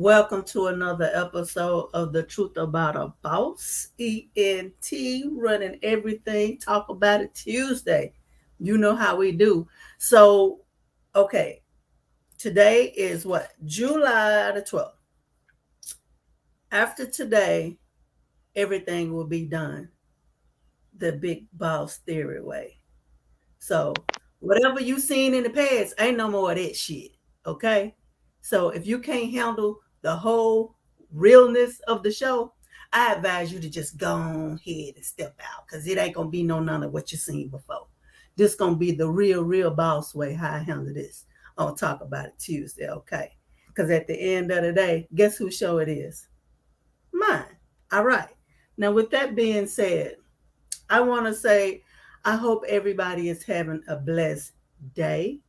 Welcome to another episode of The Truth About a Boss. ENT running everything. Talk about it Tuesday. You know how we do. So, okay, today is what? July the 12th. After today, everything will be done the big boss theory way. So, whatever you seen in the past, ain't no more of that shit. Okay? So, if you can't handle the whole realness of the show, I advise you to just go on ahead and step out because it ain't gonna be none of what you seen before. This gonna be the real boss way how I handle this. I'll talk about it Tuesday, okay? Because at the end of the day, guess whose show it is? Mine. All right. Now, with that being said, I want to say I hope everybody is having a blessed day.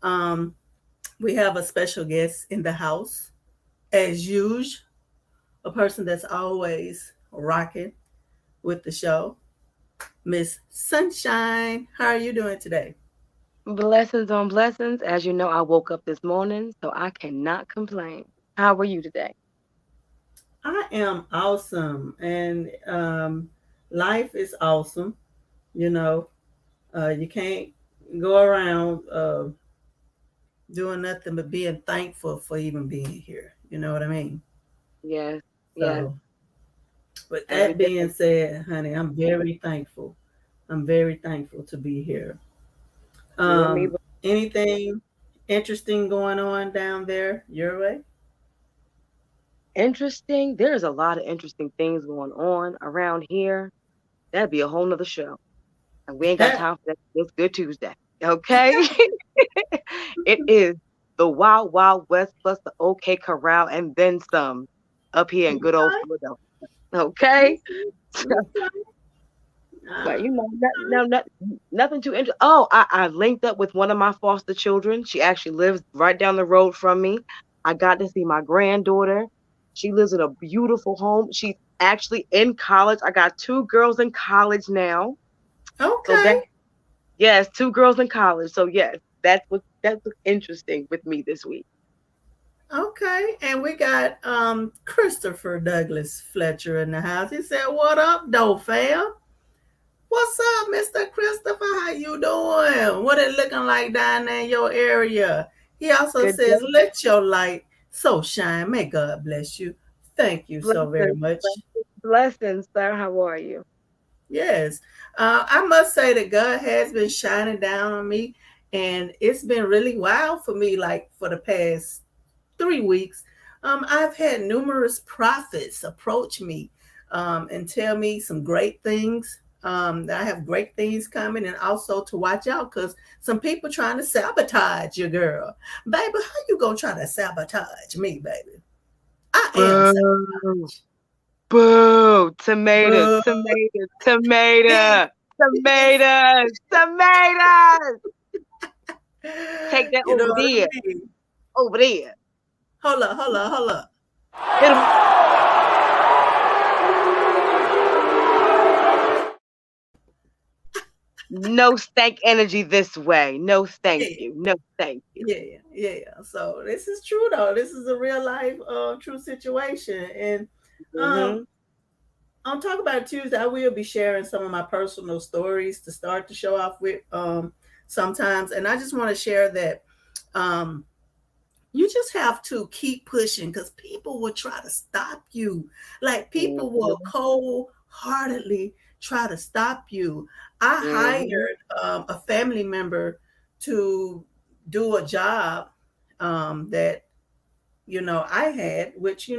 Um, we have a special guest in the house, as usual, a person that's always rocking with the show, Miss Sunshine. How are you doing today? Blessings on blessings. As you know, I woke up this morning, so I cannot complain. How were you today? I am awesome, and life is awesome. You know, you can't go around doing nothing but being thankful for even being here. You know what I mean? Yes, yes. So, with Every that day. being said, honey, I'm very thankful. I'm very thankful to be here. You and me. Anything interesting going on down there your way? Interesting. There's a lot of interesting things going on around here. That'd be a whole nother show. And we ain't got time for that. It's Good Tuesday. Okay? It is the Wild Wild West plus the OK Corral and then some up here in good old Okay, Philadelphia. Okay? okay. But Ah, nothing too interesting. Oh, I linked up with one of my foster children. She actually lives right down the road from me. I got to see my granddaughter. She lives in a beautiful home. She's actually in college. I got two girls in college now. So that okay, yes, two girls in college. So yes, that's what's interesting with me this week. okay. And we got Christopher Douglas Fletcher in the house. He said, "What up, doe fam? What's up, Mr. Christopher? How you doing? What it looking like down there in your area?" He also Good says, day. "Let your light so shine. May God bless you." Thank you so very Blessings, much. blessings, sir. How are you? Yes. I must say that God has been shining down on me, and it's been really wild for me, like for the past 3 weeks. I've had numerous prophets approach me and tell me some great things. That I have great things coming, and also to watch out because some people trying to sabotage your girl. Baby, how you gonna try to sabotage me, baby? I am Boo. sabotage. Boo! Tomatoes, Boo. tomatoes, He, tomato, he's, tomatoes, tomatoes. Take that you know over what I there, mean? over there. Hold up, hold up, hold up. Hit 'em. No stank energy this way. No thank Yeah, you. No thank you. yeah. So this is true though. This is a real life, true situation. And um, Mm-hmm. on Talk About It Tuesday, I will be sharing some of my personal stories to start the show off with. Sometimes, and I just want to share that. Um, you just have to keep pushing because people will try to stop you. Like people will Mm-hmm. cold heartedly try to stop you. I Mm-hmm. hired a family member to do a job that I had, which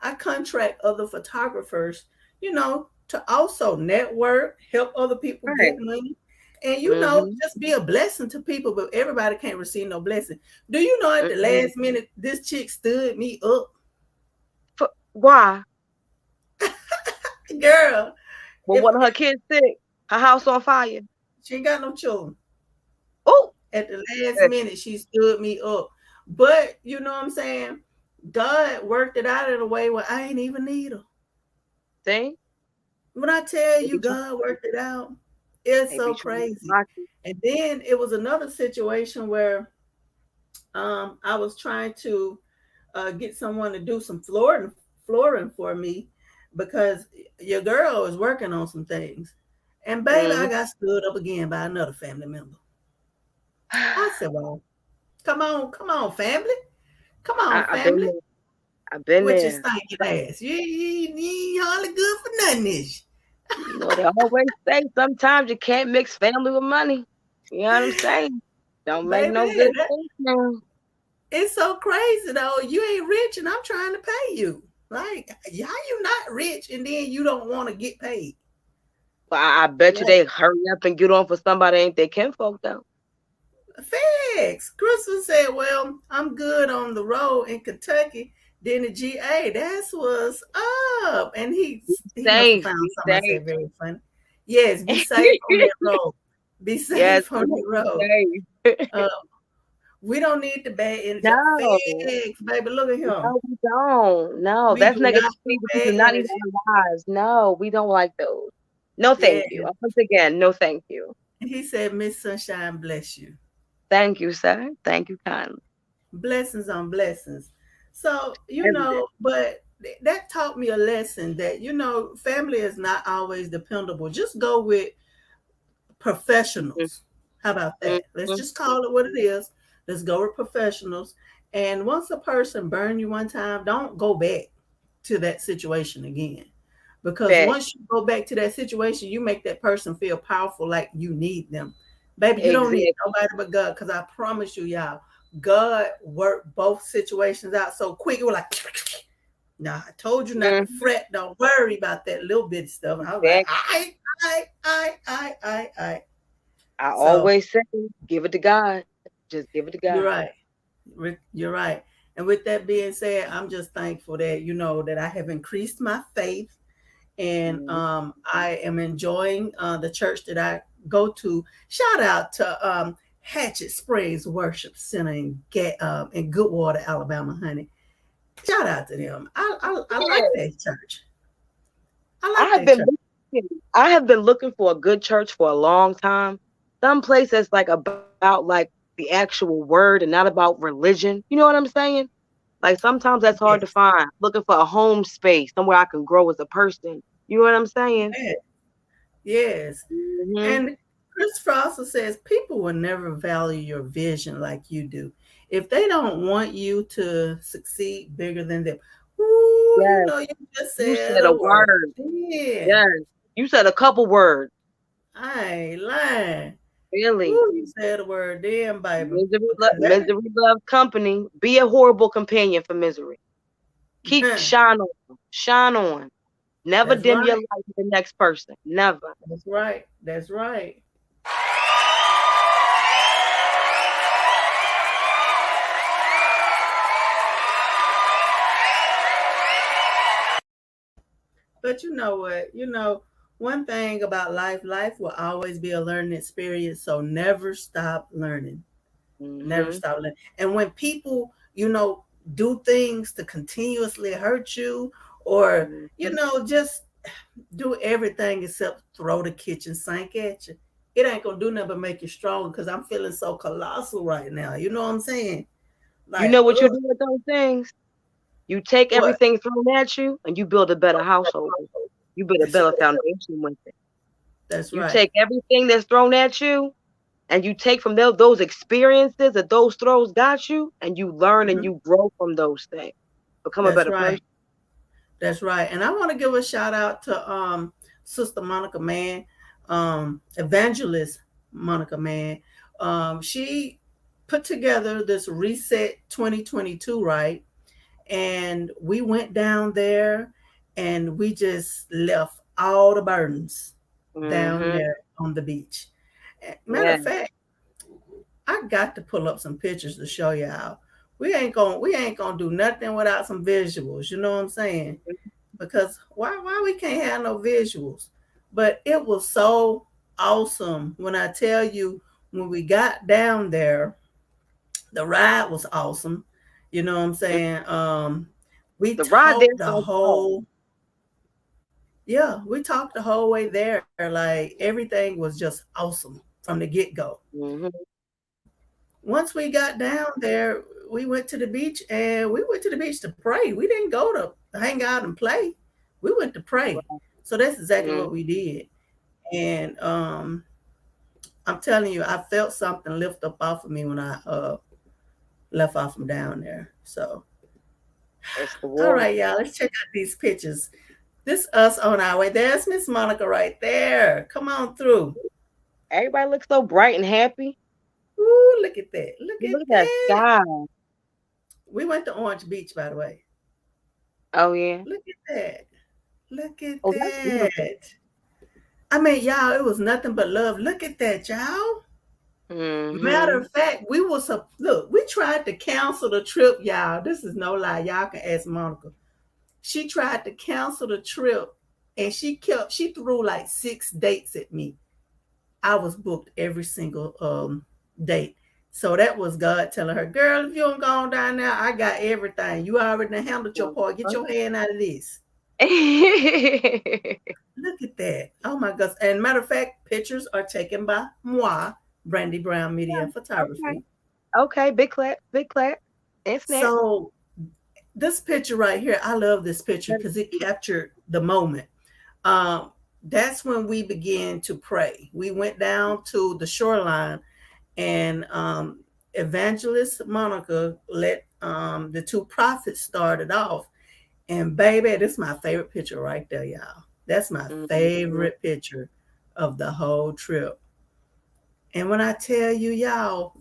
I contract other photographers, to also network, help other people get Right. money, and Mm-hmm. just be a blessing to people. But everybody can't receive no blessing. Do you know at the Mm-hmm. last minute this chick stood me up, Why? girl? Well, If one of her kids sick. Her house on fire. she ain't got no children, Oh, at the last minute she stood me up. But you know what I'm saying? God worked it out in a way where I ain't even need her. see? When I tell They you be trying. God worked it out, it's They be so trying to crazy. block you. And then it was another situation where I was trying to get someone to do some flooring for me because your girl is working on some things. And baby, I Mm-hmm. got stood up again by another family member. I said, well, come on, family. Come on, I've been family. there. I've been With your there. stinking ass. You ain't hardly good for nothing, is You know, they always say sometimes you can't mix family with money. You know what I'm saying? Don't you? make Baby, no good that, sense now. it's so crazy though. You ain't rich and I'm trying to pay you. Like, how you not rich and then you don't want to get paid? But I bet you Like, they hurry up and get on for somebody ain't they kinfolk though. facts. Crystal said, well, I'm good on the road in Kentucky. Then the GA, that's what's up. And he must have Safe, found be something I safe. said very funny. Yes, be safe on that road. Be Yes, safe on please that be road. safe. Uh, we don't need the bad energy. No, Facts, baby. Look at him. no, we don't. No, We that's do not do negativity. We bad do not need energy. our lives. No, we don't like those. No, Yeah. thank you. Once again, no, thank you. He said, Miss Sunshine, bless you. Thank you, sir. Thank you kindly. Blessings on blessings. So, Every day. but that taught me a lesson that, family is not always dependable. Just go with professionals. How about that? Let's Mm-hmm. just call it what it is. Let's go with professionals. And once a person burn you one time, don't go back to that situation again. Because Fact. once you go back to that situation, you make that person feel powerful like you need them. Baby, you don't need Exactly. nobody but God. Because I promise you, y'all, God worked both situations out so quick. It was like, nah, I told you not to Mm-hmm. fret. Don't worry about that little bit of stuff. And I was like, Exactly. I. I So always say, give it to God. Just give it to you're God. right. You're right. And with that being said, I'm just thankful that, that I have increased my faith and Mm-hmm. I am enjoying the church that I go to. Shout out to Hatchet Springs Worship Center in Goodwater, Alabama, honey. Shout out to them. I like Yeah. that church. I I like have that been church. I have been looking for a good church for a long time. Some place that's like about like the actual word and not about religion. You know what I'm saying? Like sometimes that's hard to Yes, find. Looking for a home space, somewhere I can grow as a person. You know what I'm saying? yes, yes. Hmm. And Christopher also says people will never value your vision like you do. If they don't want you to succeed bigger than them, ooh, Yes, you just you said said a a word. word. Yeah, Yes, you said a couple words. I ain't lying. Really. Ooh, you said a word, damn, baby. Because that, Misery loves company. Be a horrible companion for misery. Keep shine on. Shine on. Never that's dim your right. light to the next person. Never. That's right. That's right. But you know what? One thing about life will always be a learning experience. So never stop learning. Never Hmm. stop learning. And when people, do things to continuously hurt you or, Hmm. just do everything except throw the kitchen sink at you, it ain't gonna do nothing but make you stronger because I'm feeling so colossal right now. You know what I'm saying? You Like, know what you ugh, do with those things? You take what? everything thrown at you and you build a better household. You build a That's better foundation with it. that's You right. take everything that's thrown at you and you take from those experiences that those throws got you and you learn and Mhm. you grow from those things. Become a That's better right. person. That's right. And I want to give a shout out to Sister Monica Mann, evangelist Monica Mann. She put together this Reset 2022, right? And we went down there and we just left all the burdens down Hmm. there on the beach. Matter Yeah. of fact, I got to pull up some pictures to show y'all. We ain't gonna do nothing without some visuals. You know what I'm saying? Because why we can't have no visuals? But it was so awesome when I tell you when we got down there, the ride was awesome. You know what I'm saying? We The ride there talked the sounds fun. whole yeah, we talked the whole way there. Like everything was just awesome from the get go. Hmm. Once we got down there, we went to the beach and we went to the beach to pray. We didn't go to hang out and play. We went to pray. So that's exactly Mm. what we did. And I'm telling you, I felt something lift up off of me when I left off from down there. So, It's the all water. right, y'all, let's check out these pictures. This us on our way. There's Miss Monica right there. Come on through. Everybody looks so bright and happy. Ooh, look at that. Look at Look at that that. sky. We went to Orange Beach, by the way. Oh yeah. Look at that. Look at Oh, that's beautiful. that. I mean, y'all, it was nothing but love. Look at that, y'all. Matter Mm-hmm. of fact, look, we tried to cancel the trip, y'all. This is no lie. Y'all can ask Monica. She tried to cancel the trip and she threw like 6 dates at me. I was booked every single date. So that was God telling her, girl, if you don't go on down there, I got everything. You already handled your part. Get your hand out of this. Look at that. Oh my gosh. And matter of fact, pictures are taken by moi, Brandy Brown Media and Okay. Photography. Okay. Big clap, and snap. So this picture right here, I love this picture because it captured the moment. Um, that's when we began to pray. We went down to the shoreline and Evangelist Monica let the two prophets started off. And baby, this is my favorite picture right there, y'all. That's my Mm-hmm. favorite picture of the whole trip. And when I tell you, y'all,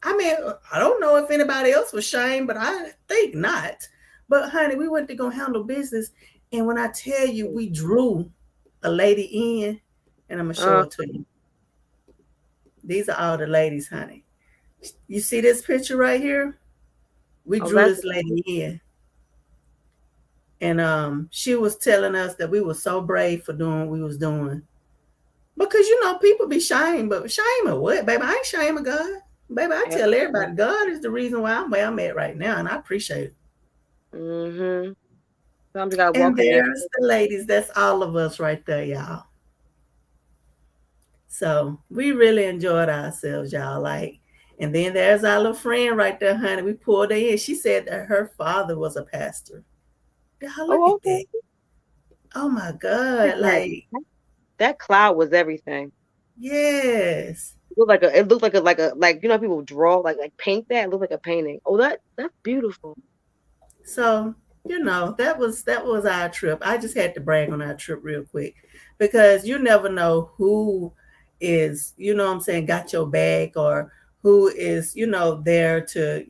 I mean, I don't know if anybody else was shamed, but I think not. But honey, we went to go handle business. And when I tell you, we drew a lady in, and I'm gonna show Uh, it to you. These are all the ladies, honey. You see this picture right here? We oh, drew that's this lady in. And she was telling us that we were so brave for doing what we was doing. Because people be shamed, but shame of what, baby? I ain't shame of God. Baby, I tell everybody God is the reason why I'm where I'm at right now, and I appreciate it. mm-hmm. Sometimes you gotta And walk in your there's the ladies. That's all of us right there, y'all. So we really enjoyed ourselves, y'all. Like, and then there's our little friend right there, honey. We pulled her in. She said that her father was a pastor. Y'all look Oh, at that. okay. Oh my Look God. at that. Like, That cloud was everything. yes. It looked like people draw like paint that. It looked like a painting. Oh, that's beautiful. So, that was our trip. I just had to brag on our trip real quick because you never know who is, what I'm saying, got your back or who is, there to,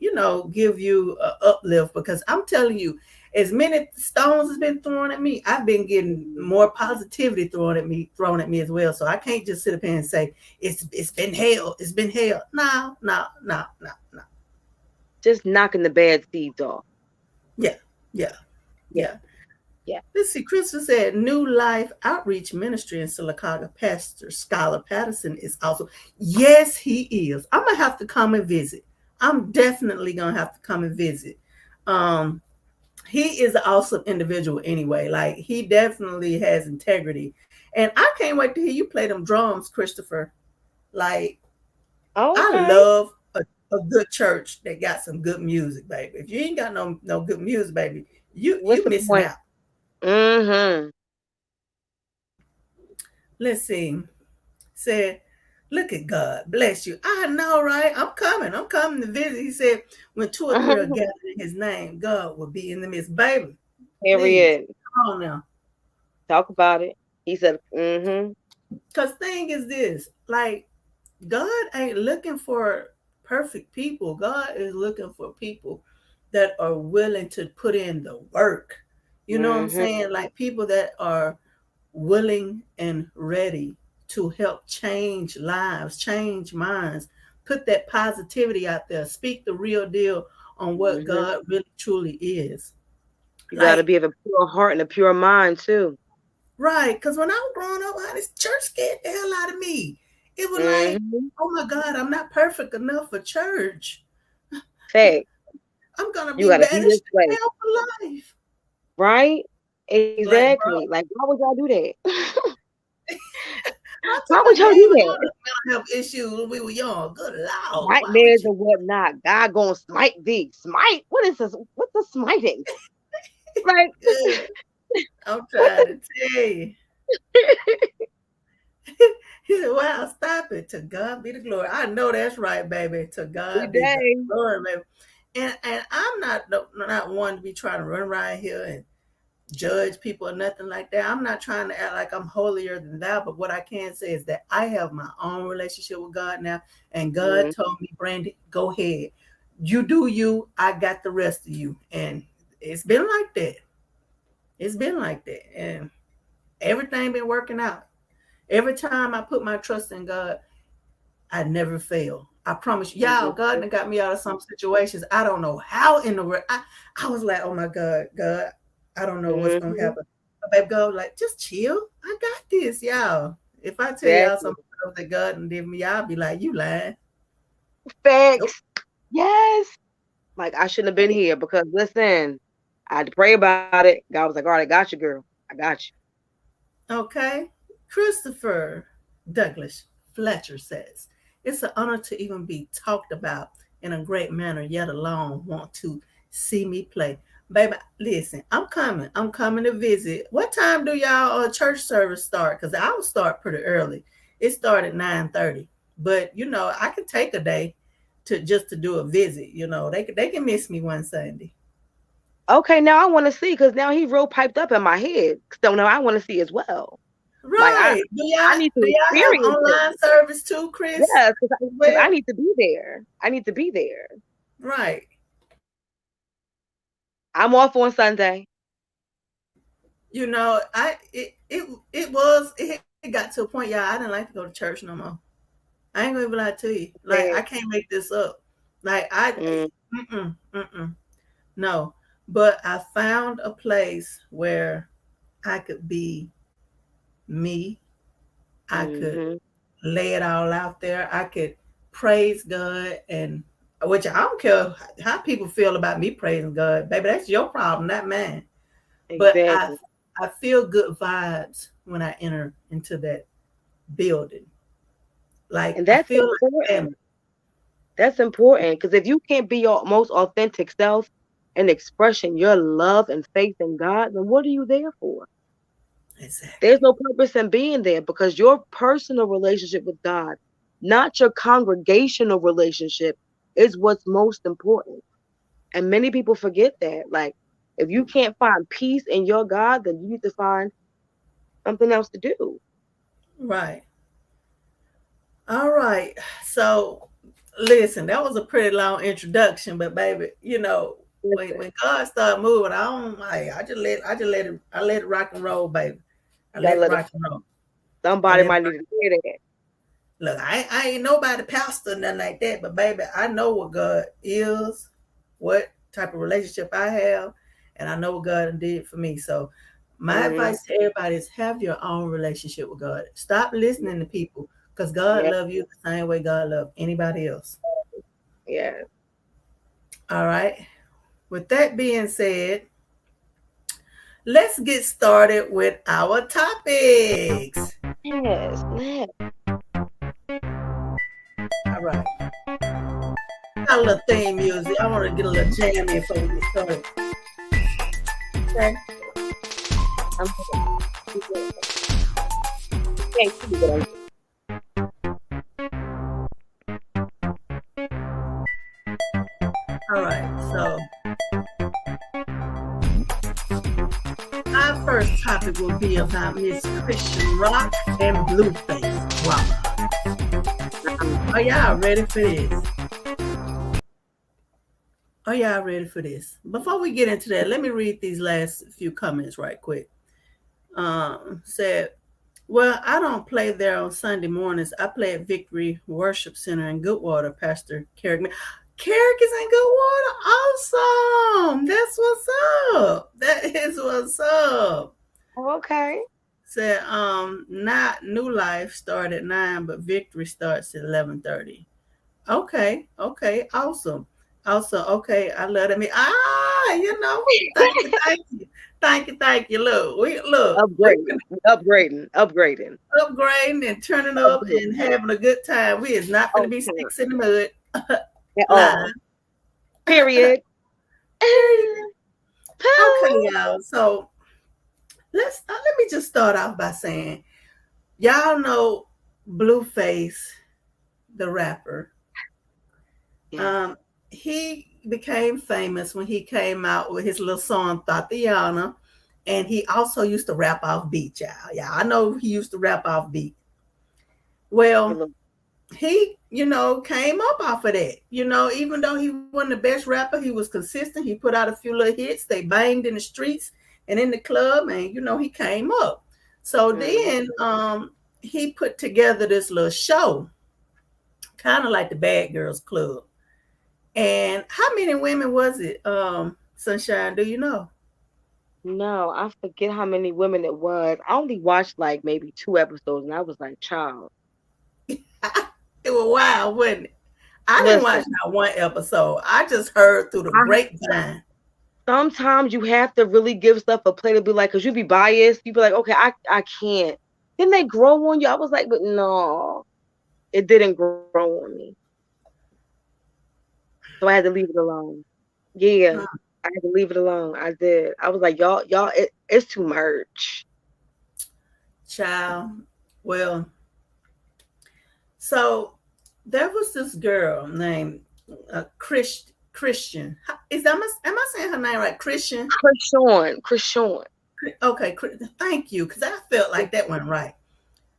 give you a uplift because I'm telling you, as many stones has been thrown at me, I've been getting more positivity thrown at me as well. So I can't just sit up here and say it's been hell. It's been hell. No, no, no, no, no. Just knocking the bad seeds off. Yeah, yeah, Yeah, yeah. yeah. Let's see. Christopher said New Life Outreach Ministry in Sylacauga. Pastor Skylar Patterson is also. Yes, he is. I'm gonna have to come and visit. I'm definitely gonna have to come and visit. Um, he is an awesome individual anyway. Like he definitely has integrity, and I can't wait to hear you play them drums, Christopher. Like Oh, I okay. love a good church that got some good music, baby. If you ain't got no good music, baby, What's you the missing point? out. Mm-hmm. Let's see. Said, look at God, bless you. I know, right? I'm coming to visit. He said, when two or three are gathered in his name, God will be in the midst. Baby, please, Period. come on now. Talk about it. He said, mm-hmm. Because thing is this, like, God ain't looking for perfect people. God is looking for people that are willing to put in the work. You know what I'm Mm-hmm. saying? Like people that are willing and ready to help change lives, change minds, put that positivity out there, speak the real deal on what Mm-hmm. God really truly is. You gotta Like, be of a pure heart and a pure mind too. right, because when I was growing up, this church scared the hell out of me. It was like, Mm-hmm. oh my God, I'm not perfect enough for church. Fact. I'm gonna You be gotta be this banished to way. hell for life. Right? Like, bro, Exactly. Like, why would y'all do that? I'm Why talking would about y'all gave do all that? the mental health issues when we were young. Good Lord, why would Nightmares you? and whatnot. God gonna smite thee. Smite? What is this? What's the smiting? Like, Good. I'm what trying the to tell you. He said, "Wow, stop it! To God be the glory." I know that's right, baby. To every God be the day? glory, baby. And I'm not one to be trying to run around here and judge people or nothing like that. I'm not trying to act like I'm holier than thou, but what I can say is that I have my own relationship with God now, and God Mm-hmm. told me, Brandy, go ahead. You do you, I got the rest of you. And it's been like that. It's been like that. And everything been working out. Every time I put my trust in God, I never fail. I promise you. Y'all, God done got me out of some situations. I don't know how in the world. I was like, oh my God, God, I don't know what's gonna Mm-hmm. happen. But babe, go like, just chill. I got this, y'all. If I tell y'all Exactly. some stuff that God done did me, I'll be like, you lying. Nope. Facts. Yes. Like I shouldn't have been here because listen, I had to pray about it. God was like, all right, I got you, girl. I got you. Okay. Christopher Douglas Fletcher says, it's an honor to even be talked about in a great manner, yet alone want to see me play. Baby, listen, I'm coming. I'm coming to visit. What time do y'all church service start? Because I will start pretty early. It started at 9:30. But I can take a day to do a visit. They can miss me one Sunday. Okay, now I want to see because now he real piped up in my head. So now I want to see as well. Like Right. Do I y'all need to do y'all have experience it. online service too, Chris? Yes, because I Well, need to be there. I need to be there. right. I'm off on Sunday. I it got to a point, y'all. I didn't like to go to church no more. I ain't gonna even lie to you. Like I Said, can't make this up. Like mm, mm-mm, no. But I found a place where I could be me. I could mm-hmm, lay it all out there. I could praise God, and which I don't care how people feel about me praising God, baby. That's your problem, not mine. But I exactly. I feel good vibes when I enter into that building. Like And I that's feel like family. important. That's important because if you can't be your most authentic self and expressing your love and faith in God, then what are you there for? There's Exactly. no purpose in being there because your personal relationship with God, not your congregational relationship, is what's most important. And many people forget that. Like, if you can't find peace in your God, then you need to find something else to do. Right. All right. So listen, that was a pretty long introduction, but baby, Listen, when God started moving, I don't like I let it rock and roll, baby. I gotta let it let it, rock and roll. I somebody let it might rock. need to hear that. Look, I ain't nobody pastor, nothing like that. But baby, I know what God is, what type of relationship I have, and I know what God did for me. So my Mm-hmm. advice to everybody is have your own relationship with God. Stop listening to people because God Yeah, love you the same way God love anybody else. yeah. All right. With that being said, let's get started with our topics. Yes, yes. All right. Got a little theme music. I want to get a little jam in before we get started. Okay. I'm can't see what I'm All right. So our first topic will be about Miss Chrisean Rock and Blueface. Wow. Are y'all ready for this? Are y'all ready for this? Before we get into that, let me read these last few comments right quick. Said, well, I don't play there on Sunday mornings. I play at Victory Worship Center in Goodwater, Pastor Carrick. Carrick is in Goodwater. Awesome. That's what's up. That is what's up. okay. Said, not New Life start at 9, but Victory starts at 11:30. Okay, awesome. Also, okay, I love them. Thank you, thank you, thank you, thank you. We Upgrading, upgrading, upgrading, upgrading and turning up and upgrading. having a good time. We is not going to be Okay, sticks in the mud. at Line. all. Period. Period. Okay, Pooh. y'all. So let me just start off by saying, y'all know Blueface, the rapper. Yes, Um, he became famous when he came out with his little song Tatiana, and he also used to rap off beat, y'all. Yeah, I know he used to rap off beat. you Well, look. he, came up off of that. Even though he wasn't the best rapper, he was consistent. He put out a few little hits. They banged in the streets and in the club, and he came up. So Mm. then he put together this little show, kind of like the Bad Girls Club. And how many women was it? Sunshine, do you know? No, I forget how many women it was. I only watched like maybe 2 episodes, and I was like, "Child, It was wild, wasn't it? I didn't listen." watch not one episode. I just heard through the I grapevine. sometimes you have to really give stuff a play to be like, cause you be biased. You be like, "Okay, I can't." Then they grow on you. I was like, "But no, it didn't grow on me." So I had to leave it alone. Yeah, Huh, I had to leave it alone. I did. I was like, y'all, it's too much. child. Well, so there was this girl named Christian. Am I saying her name right? Christian. Chrisean. Okay, thank you, because I felt like that went right.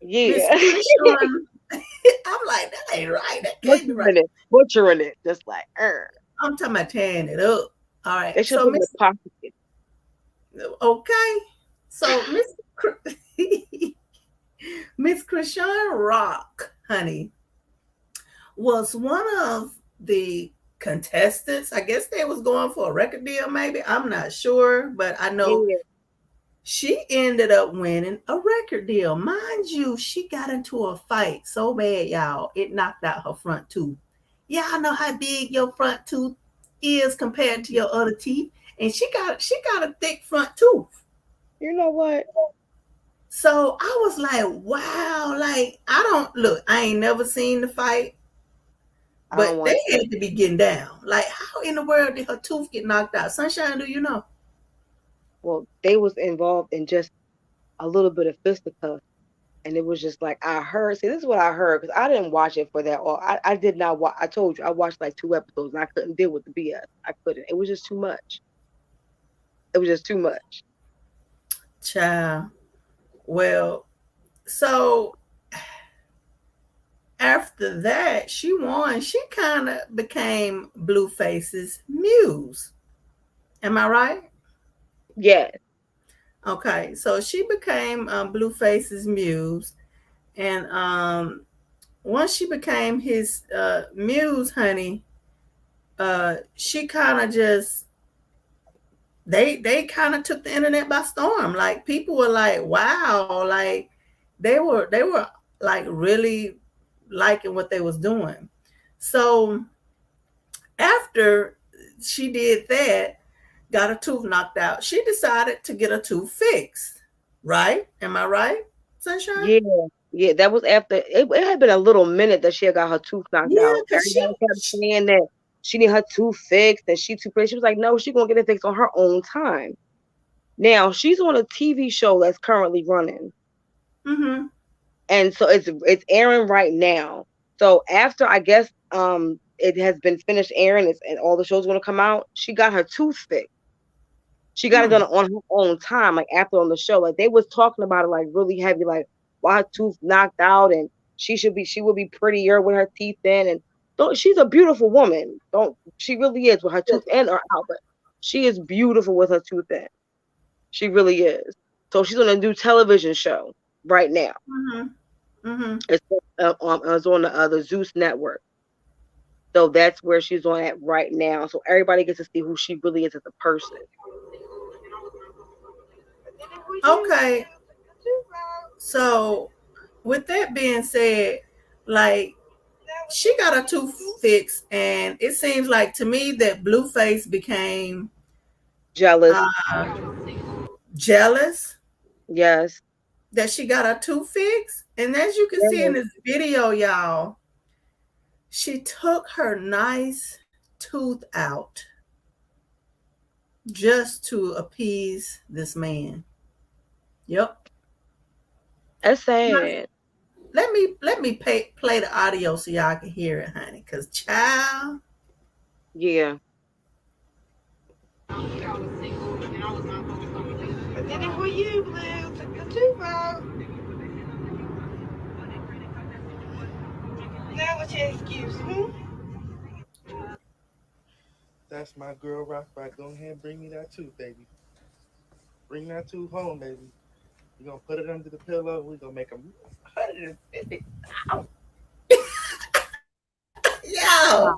Miss Yeah. Christian. I'm like, that ain't right. That can't be right. Butchering it, just like, I'm talking about tearing it up. All right. they should So put the Miss, pocket. okay. So Miss Miss Chrisean Rock, honey, was one of the contestants. I guess they was going for a record deal, maybe. I'm not sure, but I know Yeah, she ended up winning a record deal. Mind you, she got into a fight so bad, y'all, it knocked out her front tooth. Y'all know how big your front tooth is compared to your other teeth, and she got a thick front tooth. you know what? So I was like, wow, like I don't look, I ain't never seen the fight, I don't but they want to. had to be getting down. Like, how in the world did her tooth get knocked out? Sunshine, do you know? Well, they was involved in just a little bit of fisticuffs, and it was just like I heard. See, this is what I heard because I didn't watch it for that. Or I did not watch. I told you I watched like 2 episodes, and I couldn't deal with the BS. I couldn't. It was just too much. It was just too much. Child. Well, so after that, she won. She kind of became Blueface's muse. Am I right? Yes. Okay, so she became Blueface's muse, and once she became his muse, honey, she kind of just they kind of took the internet by storm. Like people were like, "Wow!" Like they were like really liking what they was doing. So after she did that, got her tooth knocked out, she decided to get a tooth fixed. Right? Am I right, Sunshine? Yeah. Yeah. That was after it had been a little minute that she had got her tooth knocked Yeah, out. because Everybody kept saying that she need her tooth fixed and she too pretty. She was like, no, she gonna get it fixed on her own time. Now she's on a TV show that's currently running. mm-hmm. And so it's airing right now. So after I guess it has been finished airing and all the shows gonna come out, she got her tooth fixed. She got it done Hmm. on her own time, like after on the show. Like they was talking about it like really heavy, like why her tooth knocked out and she would be prettier with her teeth in and don't she's a beautiful woman. Don't she really is with her tooth in or out, but she is beautiful with her tooth in. She really is. So she's on a new television show right now. Mm-hmm. Mm-hmm. It's on the Zeus network. So that's where she's on at right now. So everybody gets to see who she really is as a person. Okay. So with that being said, like she got her tooth fixed, and it seems like to me that Blueface became Jealous. uh, jealous Yes. that she got her tooth fixed. And as you can see in Yes. this video, y'all, she took her nice tooth out just to appease this man. Yep. That's sad. Let me play the audio so y'all can hear it, honey. Cause child, Yeah. I did it for you, Blue. Took your tooth out. Now what's your excuse? That's my girl, Rock. Right, go ahead and bring me that tooth, baby. Bring that tooth home, baby. We're gonna put it under the pillow. We're gonna make them 150. yo, I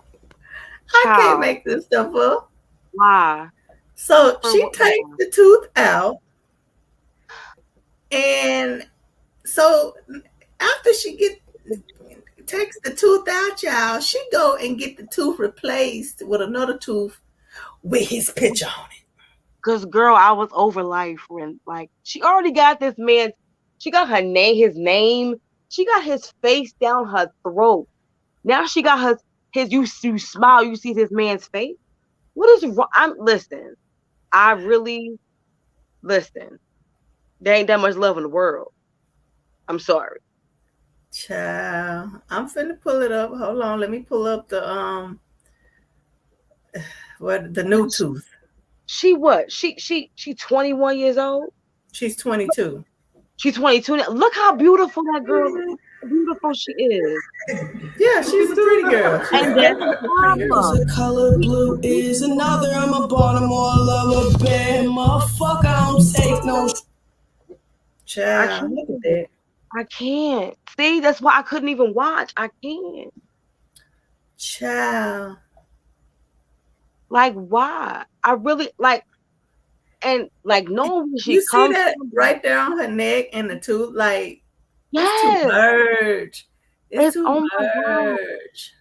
can't Child. make this stuff up. Why? So For she what? takes the tooth out, and so after she takes the tooth out, y'all, she go and get the tooth replaced with another tooth with his picture on it. Cause girl, I was over life when like she already got this man. She got his name. She got his face down her throat. Now she got his. You smile. You see this man's face. What is wrong? Listen. I really listen. There ain't that much love in the world. I'm sorry. Child, I'm finna pull it up. Hold on, let me pull up the new tooth. She what? She 21 years old. She's 22. She's 22 now. Look how beautiful that girl. How beautiful she is. Yeah, she's a pretty girl. And that's the problem. The color blue is another. I'm a Baltimore lover, bad motherfucker. I don't take no. I Child, look at can't. that. I can't. See, that's why I couldn't even watch. I can't. Child. Like, why? I really like, and like, knowing where You she see comes that from. right there on her neck and the tooth? Like, it's too Yes. much. It's too Oh my God. much.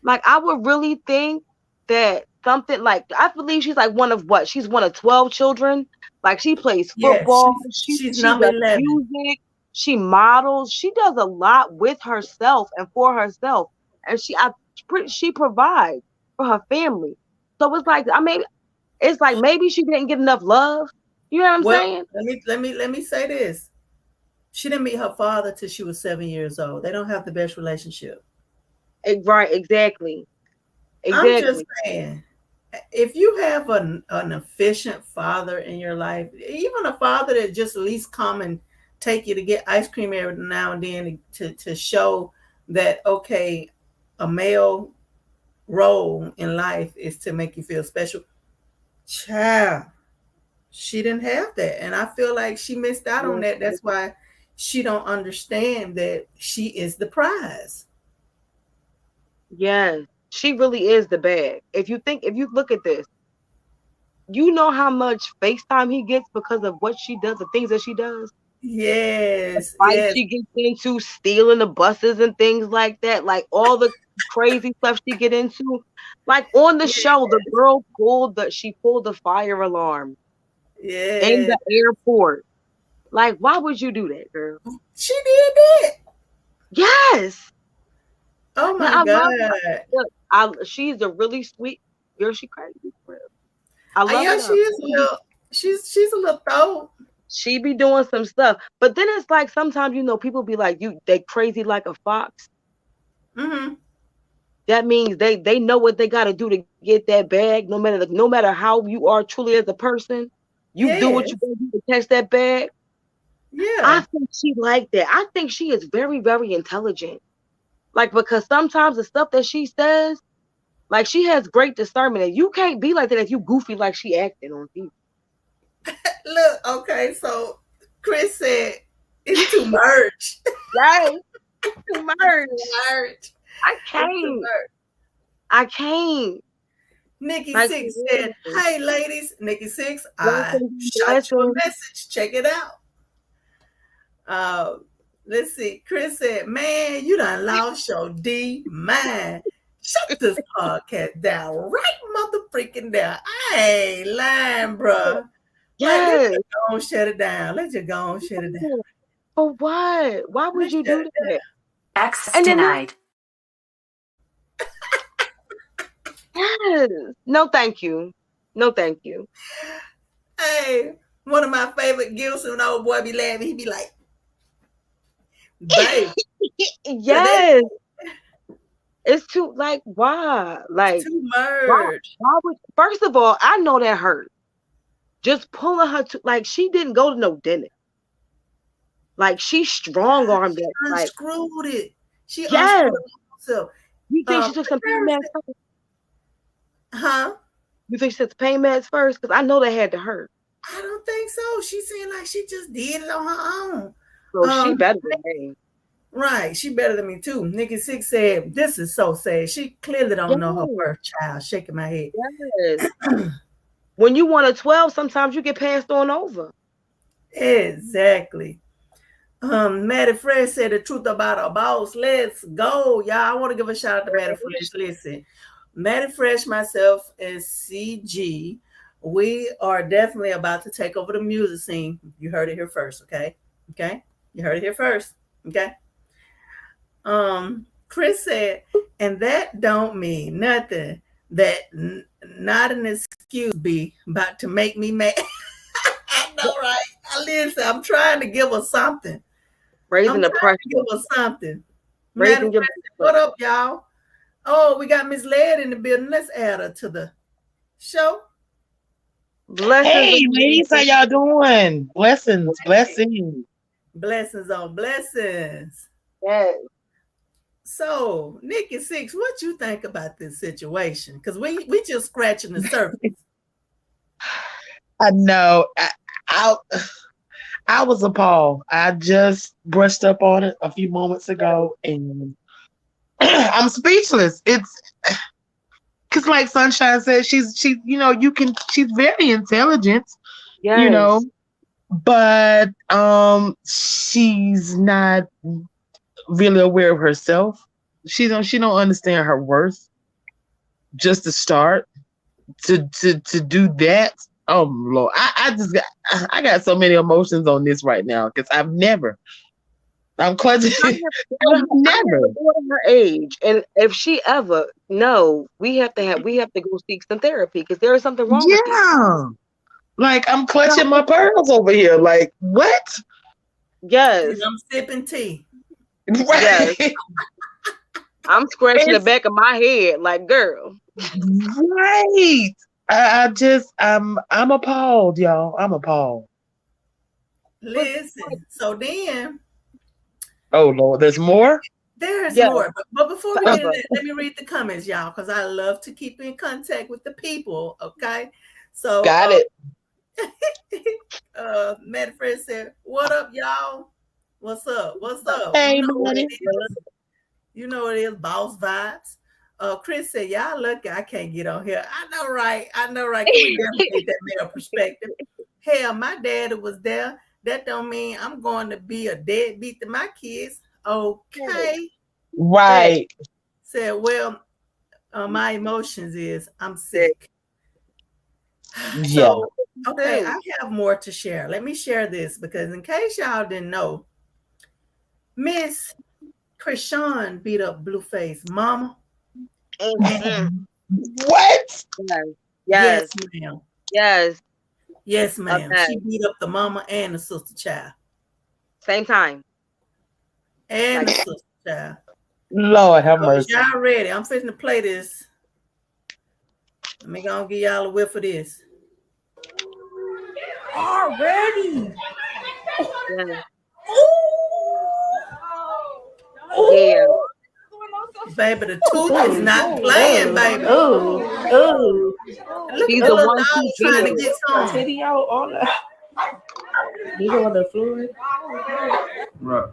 Like, I would really think that something like, I believe she's like one of what? She's one of 12 children. Like, she plays Yes, football. she's She number does 11. music. She models. She does a lot with herself and for herself. And she provides for her family. So it's like, I mean, it's like maybe she didn't get enough love. You know what I'm Well, saying? let me say this. She didn't meet her father till she was 7 years old. They don't have the best relationship. Right, exactly. I'm just Exactly. saying, if you have an efficient father in your life, even a father that just at least come and take you to get ice cream every now and then to show that, okay, a male role in life is to make you feel special. Child, she didn't have that. And I feel like she missed out on that. That's why she don't understand that she is the prize. Yes. She really is the bag. If you look at this, you know how much FaceTime he gets because of what she does, the things that she does, Yes, fights yes, she gets into, stealing the buses and things like that, like all the crazy stuff she get into. Like on the yes, show, the girl pulled the fire alarm in yes. the airport. Like, why would you do that, girl? She did that. Yes. Oh Now my I love her. God. Look, she's a really sweet girl. She crazy for real. I love Yeah, her she though. is a little. She's a little throw. She be doing some stuff. But then it's like sometimes people be like, they crazy like a fox. Mm-hmm. That means they know what they gotta do to get that bag, no matter how you are truly as a person, you do what you Yes. gotta do to catch that bag. I Yeah. think she like that. I think she is very, very intelligent. Like because sometimes the stuff that she says, like she has great discernment. And you can't be like that if you goofy like she acting on TV. Look. Okay. So Chris said it's too much. Right? Too It's much. too much. I It's too can't. much. I can't. Nikki Like for Six said, real. "Hey, ladies, Nikki Six, I Blessings, shot you a blessings. message. Check it out." Let's see. Chris said, "Man, you done lost your D mind. Shut this podcast down, right, motherfreaking down. I ain't lying, bro. Like, let's Yes. just go and shut it down. Let's just go and shut it down. For what? Why would Let's you shut do it that? Access And then denied. yes. No, thank you. No, thank you. Hey, one of my favorite gifts when old boy be laughing, he be like, babe, Yes. It's too like why? Like too why merged. would first of all, I know that hurt. Just pulling her to like she didn't go to no dinner. Like she strong armed it. Like Unscrewed it. She yes. unscrewed herself. You think she took some pain meds first? Huh? You think she took the pain meds first? Because I know that had to hurt. I don't think so. She seemed like she just did it on her own. So she better than me. Right. She better than me too. Nikki Six said, "This is so sad. She clearly don't know her first child." Shaking my head. Yes. When you want a 12, sometimes you get passed on over. Exactly. Maddie Fresh said the truth about our boss. Let's go. Y'all, I want to give a shout out to Maddie Fresh. Listen, Maddie Fresh, myself, and CG, we are definitely about to take over the music scene. You heard it here first, okay? Okay? You heard it here first. Okay. Chris said, and that don't mean nothing. That not an excuse be about to make me mad. I know, right? Listen, I'm trying to give her something. Raising the pressure. Give her something. Raising your what up, y'all? Oh, we got Miss Ladd in the building. Let's add her to the show. Blessings. Hey, ladies, how y'all doing? Blessings, blessings. Blessings on blessings. Yes. So, Nikki Six, what you think about this situation? Because we just scratching the surface. I know. I was appalled. I just brushed up on it a few moments ago, and I'm speechless. It's because, like Sunshine said, she's very intelligent, yes. but she's not really aware of herself. She don't understand her worth. Just to start to do that. Oh Lord, I got so many emotions on this right now because I'm clutching. I've never her age, and if she ever we have to go seek some therapy because there is something wrong with you. Like I'm clutching my pearls over here. Like what? Yes, I'm sipping tea. Right. Yes. I'm scratching the back of my head, like girl. Right. I'm appalled, y'all. I'm appalled. Listen, so then. Oh Lord, there's more? There's more. But before we get into that, let me read the comments, y'all, because I love to keep in contact with the people. Okay. So got it. Matt Fred said, "What up, y'all? What's up? What's up? Hey, you know what it is, boss vibes." Chris said, "Y'all lucky I can't get on here." I know, right? Can we definitely get that male perspective? Hell, my daddy was there. That don't mean I'm going to be a deadbeat to my kids. Okay. Right. Said, well, my emotions is I'm sick. Yeah. So, okay, I have more to share. Let me share this because in case y'all didn't know, Miss Chrisean beat up Blueface mama. Mm-hmm. What? Yes, ma'am. Yes, ma'am. Okay. She beat up the mama and the sister child. Same time. And the sister child. Lord have mercy. Y'all ready? I'm fixing to play this. Let me go and give y'all a whiff of this. Already. Yeah. Yeah. Baby, the tooth is not playing, baby. Ooh. She's the one who's trying to get some. He's on the floor. Right.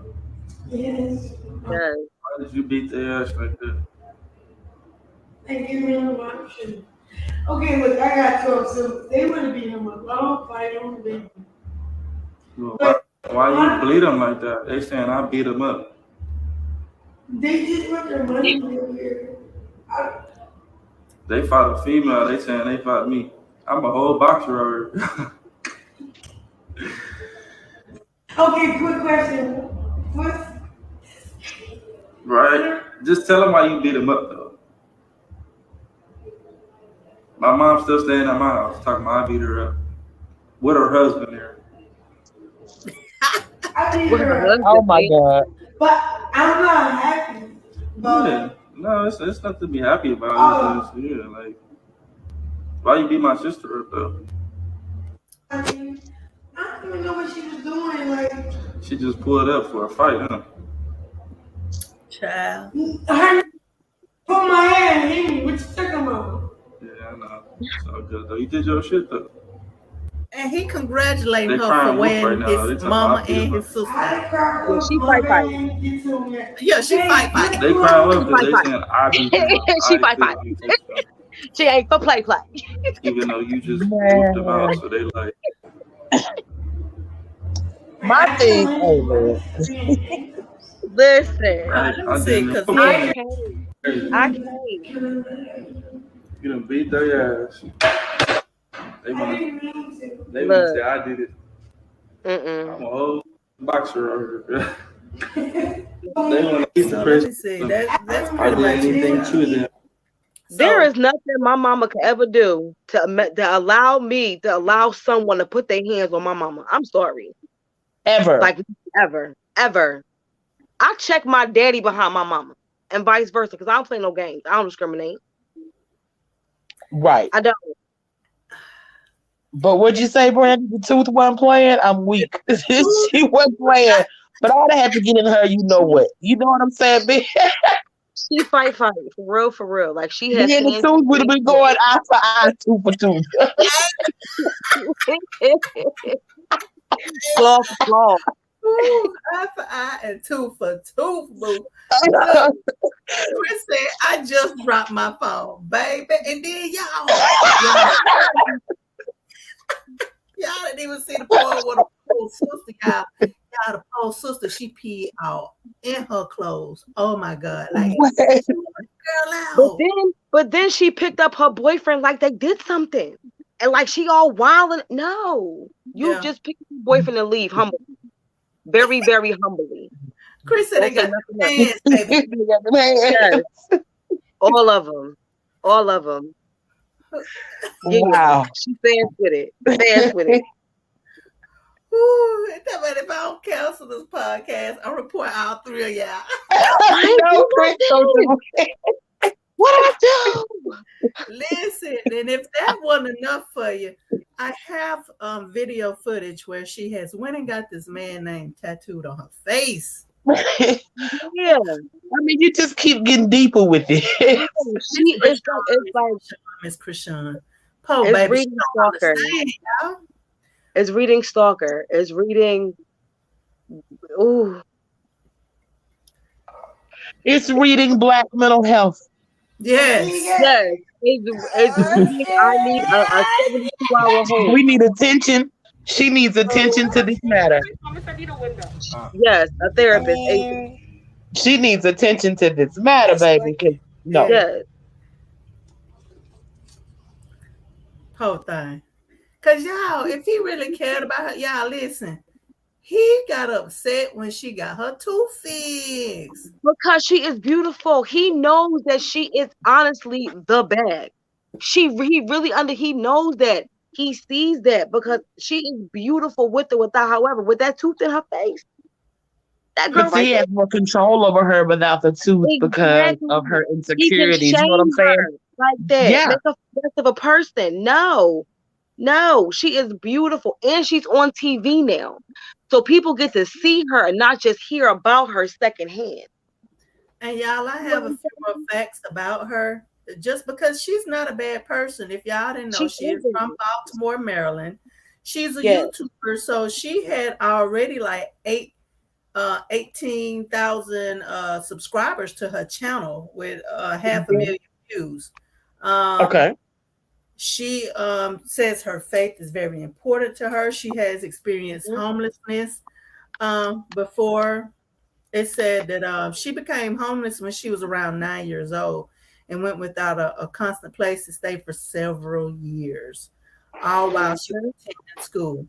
Yes. Why did you beat the ass like that? They give me an option. Okay, look, I got 12, so they would have beat him up. I don't fight on the baby. But Why you bleed them like that? They saying I beat them up. They just want their money over here. They fought a female. They saying they fought me. I'm a whole boxer over. Okay, quick question. What's Right? Just tell them why you beat them up though. My mom's still staying at my house talking about I beat her up with her husband there. I need With her her, husband, Oh my babe. God. but I'm not happy. But Yeah. No, it's nothing to be happy about. It's just, yeah, like why you beat my sister up though? I mean, I don't even know what she was doing. Like She just pulled up for a fight, huh? Child. her put my hand and hit me. What you talking about? Yeah, I know. It's all good though. You did your shit though. And he congratulating They her for crying wolf right wearing now. They his talking mama about I beat and him his up. sister. I cried Yeah, with she my fight. hand get to me. Yeah, she fight. They crying wolf She because they fight. saying I beat him up. She I fight. feel you touchdown. She ain't for play. Even though you just whooped them out, so they like My thing, oh Lord. Listen, I Let me see, didn't. because I can't. I can't. You done beat their ass. They wanna Look. say I did it. Mm-mm. I'm a whole boxer over here. They wanna beat the so let person. me see. That's I pretty did much anything it. to them. There So is nothing my mama could ever do to allow someone to put their hands on my mama. I'm sorry. Ever. Like ever. I check my daddy behind my mama and vice versa because I don't play no games. I don't discriminate. Right. I don't. But what'd you say, Brandy? The tooth wasn't playing? I'm weak. She wasn't playing. But I'd have had to get in her, you know what? You know what I'm saying, bitch? She fight for real. Like she has Me and the hands. tooth would have been going eye for eye, tooth for tooth. Claw for claw. ooh, eye for eye and tooth for tooth, boo. Look, Chris said, I just dropped my phone, baby. And then y'all didn't even see the part where the poor sister, y'all, the poor sister, she peed out in her clothes. Oh my God. Like, she wanted the girl out. But then she picked up her boyfriend like they did something. And like she all wild and no. You Yeah. just pick your boyfriend and leave humbly. Very, very humbly. Chris said they got the hands, baby. Yes. All of them. Yeah. Wow. She stands with it. Ooh, if I don't cancel this podcast, I'll report all three of y'all. No, Chris, don't do it. What I do? Listen, and if that wasn't enough for you, I have video footage where she has went and got this man name tattooed on her face. Yeah. I mean, you just keep getting deeper with it. It's like Miss Chrisean. Poor it's baby. reading Stalker. It's reading Stalker. It's reading. Ooh. It's reading Black mental health. Yes. It's reading. I need a 72-hour hold. We need attention. She needs attention to this matter. Yes, a therapist. She needs attention to this matter, baby. No. Yes. Whole thing. Because y'all, if he really cared about her, y'all listen. He got upset when she got her tooth fixed. Because she is beautiful. He knows that she is honestly the bag. He knows that. He sees that because she is beautiful with or without, however, with that tooth in her face. That girl But he has more control over her without the tooth because of her insecurities. You know what I'm saying? Like that. Yeah. Make a face of a person. No, she is beautiful. And she's on TV now. So people get to see her and not just hear about her secondhand. And y'all, I have a few more facts about her. Just because she's not a bad person. If y'all didn't know, she is from Baltimore, Maryland. She's a YouTuber. So she had already like 18,000 subscribers to her channel with 500,000 views. Okay. She says her faith is very important to her. She has experienced homelessness. before it said that she became homeless when she was around 9 years old and went without a constant place to stay for several years, all while she was attending school.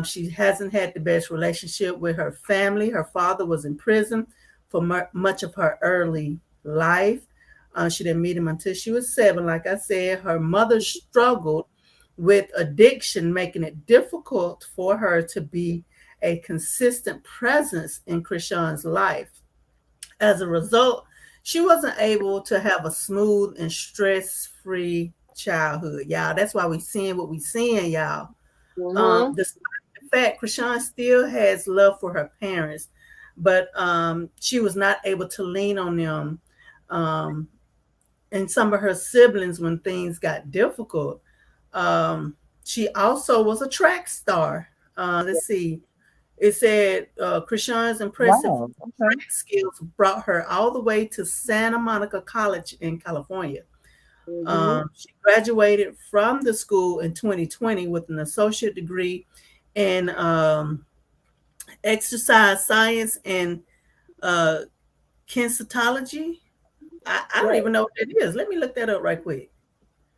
She hasn't had the best relationship with her family. Her father was in prison for much of her early life. She didn't meet him until she was 7. Like I said, her mother struggled with addiction, making it difficult for her to be a consistent presence in Chrisean's life. As a result, she wasn't able to have a smooth and stress-free childhood, y'all. That's why we seeing what we seeing, y'all. Despite the fact Chrisean still has love for her parents, but she was not able to lean on them and some of her siblings when things got difficult. She also was a track star. Let's see. It said Chrisean's impressive track skills brought her all the way to Santa Monica College in California. She graduated from the school in 2020 with an associate degree in exercise science and kinesiology. I don't even know what that is. Let me look that up right quick.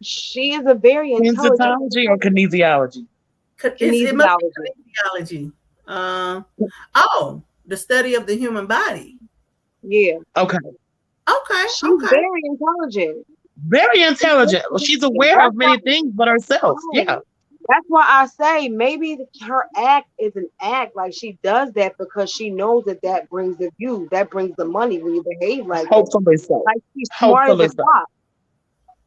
She is a very intelligent. Kinesiology or kinesiology? It must be kinesiology. The study of the human body. Yeah. Okay. She's very intelligent. Very intelligent. Well, she's aware of many things but herself. Yeah. That's why I say maybe her act is an act. Like she does that because she knows that brings the views, that brings the money when you behave like that. Hopefully so. Like she's smart as a fox.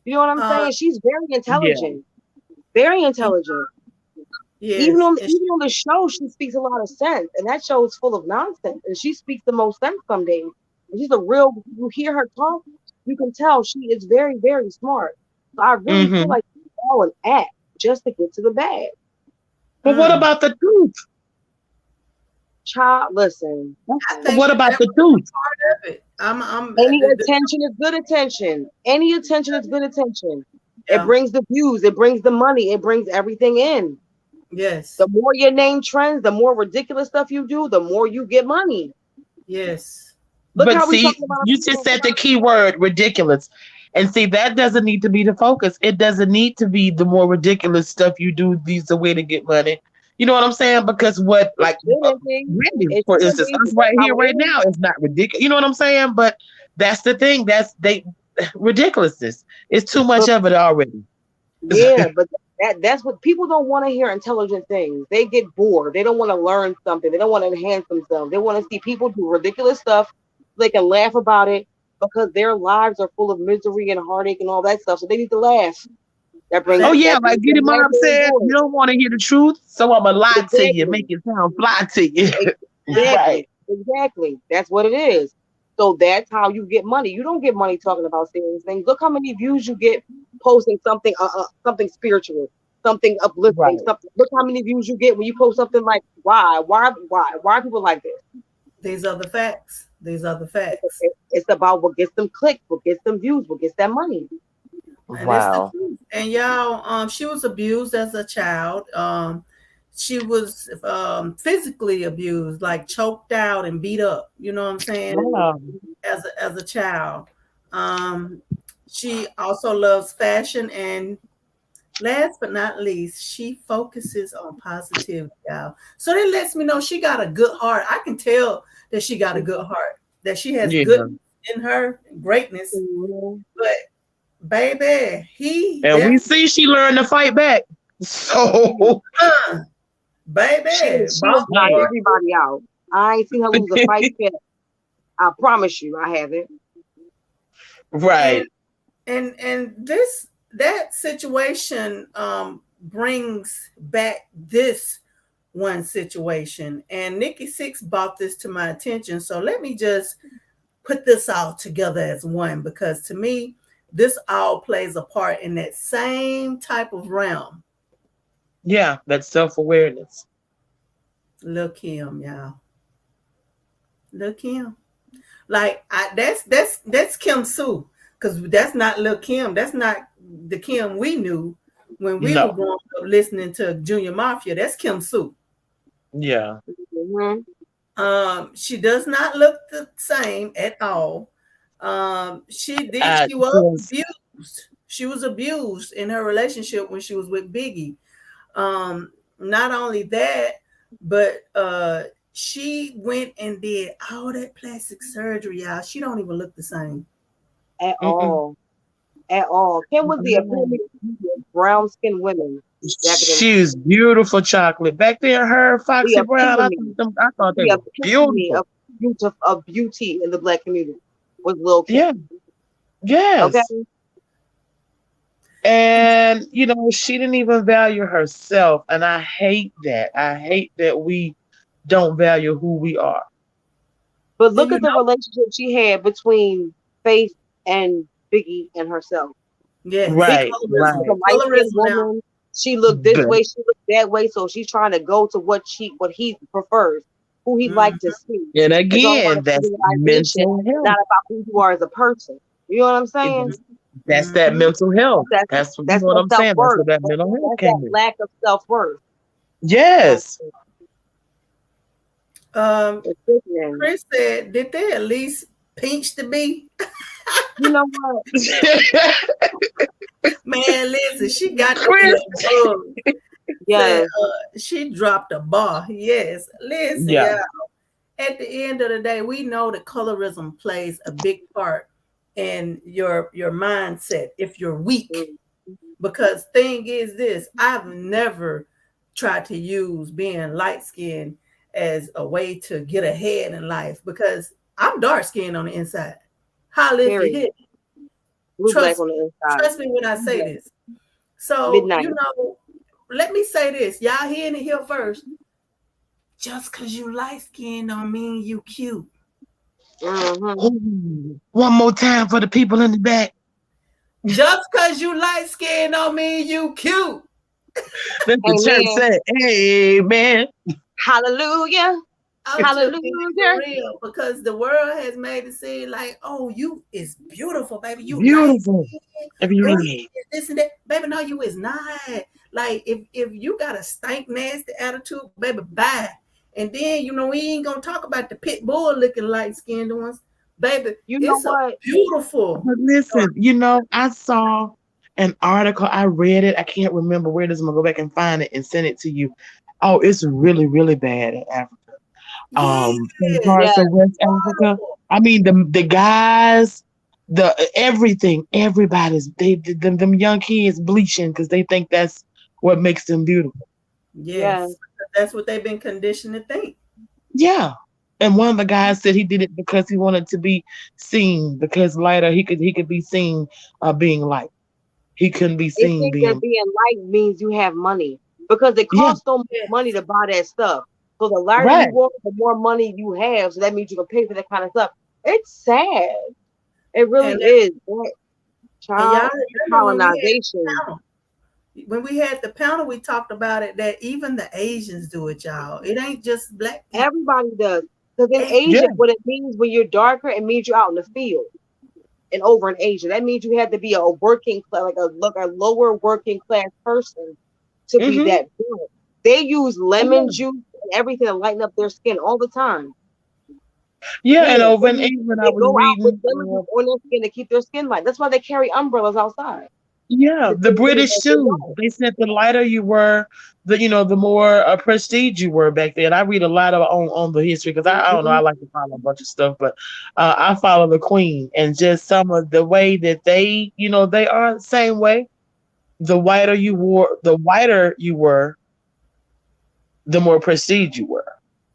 You know what I'm saying? She's very intelligent. Yeah. Very intelligent. Yes. Even on the show, she speaks a lot of sense, and that show is full of nonsense. And she speaks the most sense some days. And she's a real. You hear her talk, you can tell she is very, very smart. So I really feel like it's all an act just to get to the bag. But what about the truth? Child, listen. What about the truth? Part of it. Any attention is good attention. Any attention is good attention. Yeah. It brings the views. It brings the money. It brings everything in. Yes. The more your name trends, the more ridiculous stuff you do, the more you get money. Yes. Look but see, you just said the key word, ridiculous. And see, that doesn't need to be the focus. It doesn't need to be the more ridiculous stuff you do. These the way to get money. You know what I'm saying? Because what, like, really, for instance, us right here, right now, is not ridiculous. You know what I'm saying? But that's the thing. Ridiculousness. It's too much of it already. Yeah, but that's what people don't want to hear. Intelligent things. They get bored. They don't want to learn something. They don't want to enhance themselves. They want to see people do ridiculous stuff. They can laugh about it because their lives are full of misery and heartache and all that stuff. So they need to laugh. That brings. Oh yeah, like Getty Mom said, you don't want to hear the truth, so I'm gonna lie to you, make it sound fly to you. Exactly. Right. Exactly. That's what it is. So that's how you get money. You don't get money talking about serious things. Look how many views you get posting something, something spiritual, something uplifting. Right. Something. Look how many views you get when you post something like, why are people like this? These are the facts. These are the facts. It's about what gets them clicks, what gets them views, what gets that money. And wow. And y'all, she was abused as a child. She was physically abused, like choked out and beat up. You know what I'm saying? Wow. As a child. She also loves fashion, and last but not least, she focuses on positivity, y'all. So that lets me know she got a good heart. I can tell that she got a good heart, that she has good in her, greatness. But baby, we see she learned to fight back. So baby, she knocked everybody out. I ain't seen her lose a fight yet. I promise you, I haven't. Right. And that situation brings back this one situation. And Nikki Sixx brought this to my attention. So let me just put this all together as one, because to me, this all plays a part in that same type of realm. Yeah, that self-awareness. Lil' Kim, y'all. Lil' Kim. Like that's Kim Sue. Because that's not Lil' Kim. That's not the Kim we knew when we were growing up listening to Junior Mafia. That's Kim Sue. Yeah. Mm-hmm. She does not look the same at all. She was Yes. abused. She was abused in her relationship when she was with Biggie. Not only that, but she went and did all that plastic surgery, y'all. She don't even look the same. At Mm-mm. all. At all. Kim was the epitome of brown skinned women back in the She's beautiful chocolate. Back there, her the Foxy Brown, epitome, I thought they the were epitome beautiful. of beauty in the black community was Lil Kim. Yeah. Okay? Yes. And she didn't even value herself. And I hate that. I hate that we don't value who we are. But And look at the relationship she had between Faith and Biggie and herself. yes, Big Right, was colorism. a right. light skinned Colorism now. woman. She looked this But way, she looked that way, so she's trying to go to what he prefers, who he'd like to Mhm. see. and It's all about again, that's visualization, mental not health. about who you are as a person. You know what I'm It saying? was- That's that Mhm. mental health. That's That's you that's know what that I'm self saying. That's where worth. that mental health That's that came in. lack of self worth. Yes. It's sickening. Chris said, did they at least pinch the bee? You know what? Man, listen, she got the Chris. bug. Said Yes, she dropped a bar. Yes. Listen, Yeah. yeah. At the end of the day, we know that colorism plays a big part in your mindset if you're weak. mm, Because thing is this, I've never tried to use being light skinned as a way to get ahead in life because I'm dark skinned on the inside. Holla if you period. hit. Blue black Trust on the inside. trust me when I say this. So, Midnight. let me say this. Y'all hearing it here first. Just because you light skinned don't mean you cute. Mm-hmm. Ooh, one more time for the people in the back. Just because you light skinned don't mean you cute. Let the church Amen. say, "Amen." Hallelujah. I'm just being for Hallelujah. real because the world has made it seem like, oh, you is beautiful, baby. You light Beautiful. skinned. If you Oh, ain't you is this and that. Baby, no, you is not. Like, if you got a stank, nasty attitude, baby, bye. And then, we ain't going to talk about the pit bull looking light skinned ones. Baby, You know it's a what? beautiful. But listen, I saw an article. I read it. I can't remember where it is. I'm gonna go back and find it and send it to you. Oh, it's really, really bad in Africa. Yes, Some parts Yes. of West Africa. I mean, the guys, the everything, everybody's them young kids bleaching because they think that's what makes them beautiful. Yes. yes. That's what they've been conditioned to think. Yeah. And one of the guys said he did it because he wanted to be seen, because later he could be seen being light. He couldn't be They seen think that being. being light means you have money because it Yeah, costs so much money to buy that stuff. So the lighter you right. walk, the more money you have. So that means you can pay for that kind of stuff. It's sad. It really And, is. and y'all Child remember colonization. when we had the panel, we talked about it that even the Asians do it, y'all. It ain't just black people. Everybody does. Because in Asians. Asia, Yeah. what it means when you're darker, it means you're out in the field. And over in Asia, that means you had to be a working class, like a lower working class person to be Mm-hmm. that good. They use lemon juice and everything to lighten up their skin all the time. Yeah, and Yeah, over in England, I they was go out with reading. lemon juice on their skin to keep their skin light. That's why they carry umbrellas outside. Yeah, To the keep them British too. dry. They said the lighter you were, the more prestige you were back then. I read a lot on the history because I don't know. I Mhm. like to follow a bunch of stuff, but I follow the Queen and just some of the way that they are the same way. The whiter you were, the more prestige you were.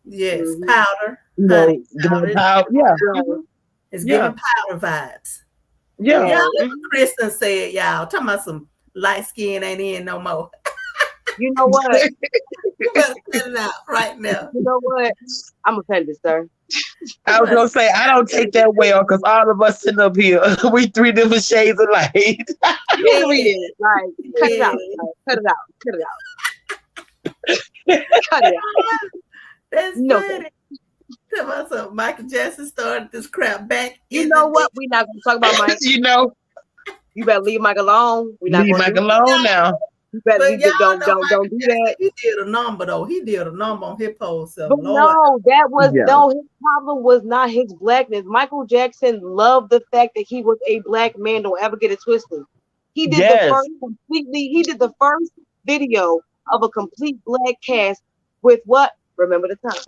Yes, Mhm. powder, honey, The more powder. power. Yeah, Yeah. It's yeah, giving powder vibes. yeah. Y'all, Yeah. look what Kristen said, y'all. Talking about some light skin ain't in no more. You know what? You better cut it out right now. You know what? I'm offended, sir. I You was better gonna say I don't take that well because all of us sitting up here, we three different shades of light. Period. Like, cut it yeah. out. Like, cut it out. Cut it out. Cut it out. That's No, sir. funny. Tell us something. Michael Jackson started this crap back You in know the what? We're not gonna talk about Mike. you know, You better leave Mike alone. We're not leave gonna Mike do it. alone now. You better But y'all don't know Michael do Jackson, that. he did a number though. He did a number on hip hop self. But Lord. no, that was Yeah. no. His problem was not his blackness. Michael Jackson loved the fact that he was a black man. Don't ever get it twisted. He did the Yes. first completely. He did the first video of a complete black cast with what? Remember the time.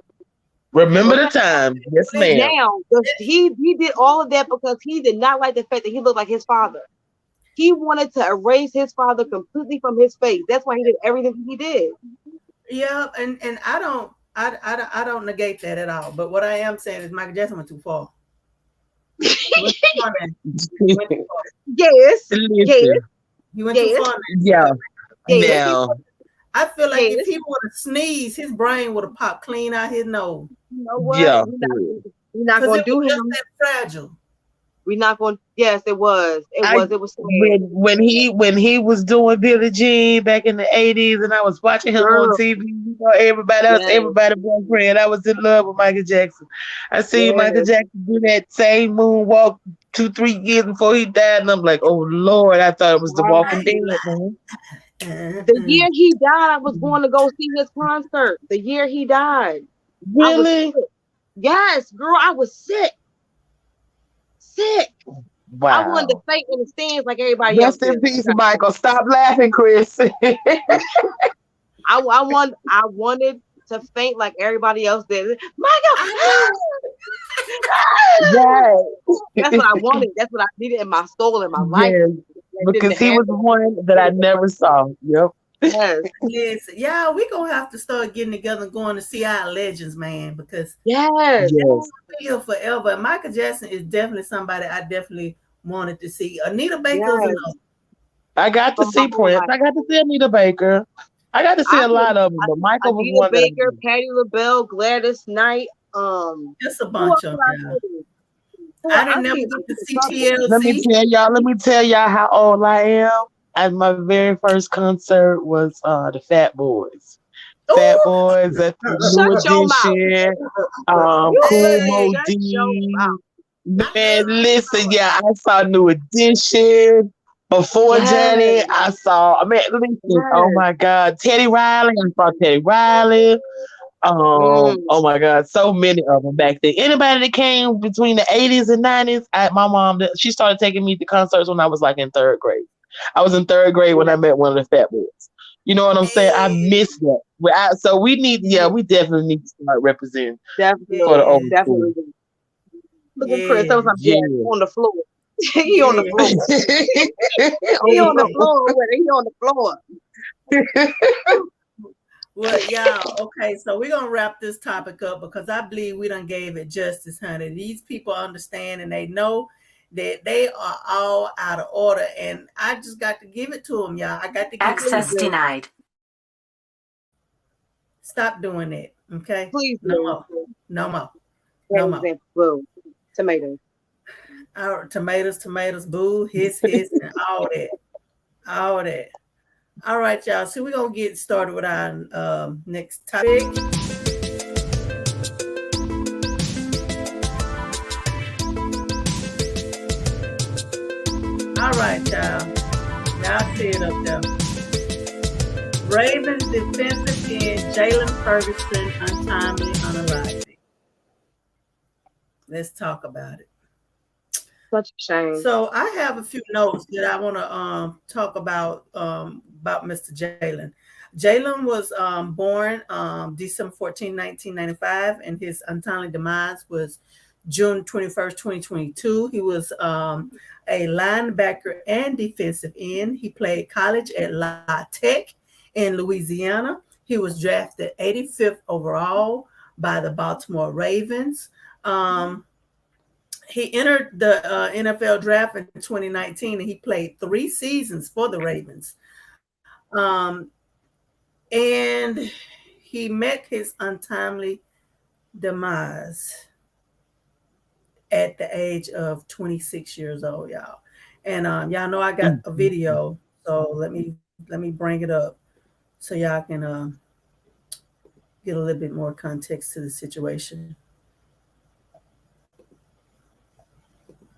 Remember the time. Yes, ma'am. Now he did all of that because he did not like the fact that he looked like his father. He wanted to erase his father completely from his face. That's why he did everything he did. Yeah, and I don't negate that at all. But what I am saying is Michael Jackson went too far. He went too far, man. He went too far. Yes. Listen. He went too far, man. Yeah. Yes. Now. I feel like Yes. if he would have sneezed, his brain would have popped clean out his nose. You know what? Yeah. We're not going to do just him. that fragile. We're not going. Yes, it was. It was. When he was doing Billie Jean back in the 80s, and I was watching him on TV. You know, everybody boyfriend. I was in love with Michael Jackson. I see Michael Jackson do that same moonwalk 2-3 years before he died, and I'm like, oh Lord, I thought it was The Walking Dead, man. The year he died, I was going to go see his concert. The year he died. Really? Yes, girl, I was sick. Wow. I wanted to faint in the stands like everybody else. Rest in peace, Michael. Stop laughing, Chris. I wanted to faint like everybody else did. Michael! Yes. That's what I wanted. That's what I needed in my soul, in my life. Yes. Because he was the one that I never saw. Yep. Yes. Yes. Yeah, we're gonna have to start getting together and going to see our legends, man, because yes. They won't be here forever. Michael Jackson is definitely somebody I definitely wanted to see. Anita Baker's enough. I got to see Prince. I got to see Anita Baker. I got to see a lot of them, but Michael was one. Anita Baker, Patti LaBelle, Gladys Knight, just a bunch of them. I didn't never get to see TLC. Let me tell y'all how old I am. And my very first concert was the Fat Boys. Fat Boys at the New Edition. Cool Mo D. Man, listen, I saw New Edition. Before Johnny, I saw, listen, oh my God, Teddy Riley. I saw Teddy Riley. Oh my God, so many of them back then. Anybody that came between the 80s and 90s, my mom, she started taking me to concerts when I was like in 3rd grade. I was in 3rd grade when I met one of the Fat Boys. You know what I'm saying? I miss that. So we definitely need to start representing for the old school. Look at Chris. That was on the floor. He on the floor. He on the floor. He on the floor. Well, y'all, okay, so we're going to wrap this topic up because I believe we done gave it justice, honey. These people understand and they know that they are all out of order, and I just got to give it to them, y'all. I got to give access denied. Stop doing that, okay? Please, no more. Tomatoes. Tomatoes, boo, hiss, and all that. All right, y'all. So we're going to get started with our next topic. All right, y'all. Now I see it up there. Ravens defensive end Jaylon Ferguson untimely unaliving. Let's talk about it. Such a shame. So I have a few notes that I want to talk about Mr. Jaylon. Jaylon was born December 14, 1995, and his untimely demise was June 21st, 2022. He was a linebacker and defensive end. He played college at La Tech in Louisiana. He was drafted 85th overall by the Baltimore Ravens. He entered the NFL draft in 2019, and he played 3 seasons for the Ravens. And he met his untimely demise at the age of 26 years old, y'all. And y'all know I got a video, so let me bring it up so y'all can get a little bit more context to the situation.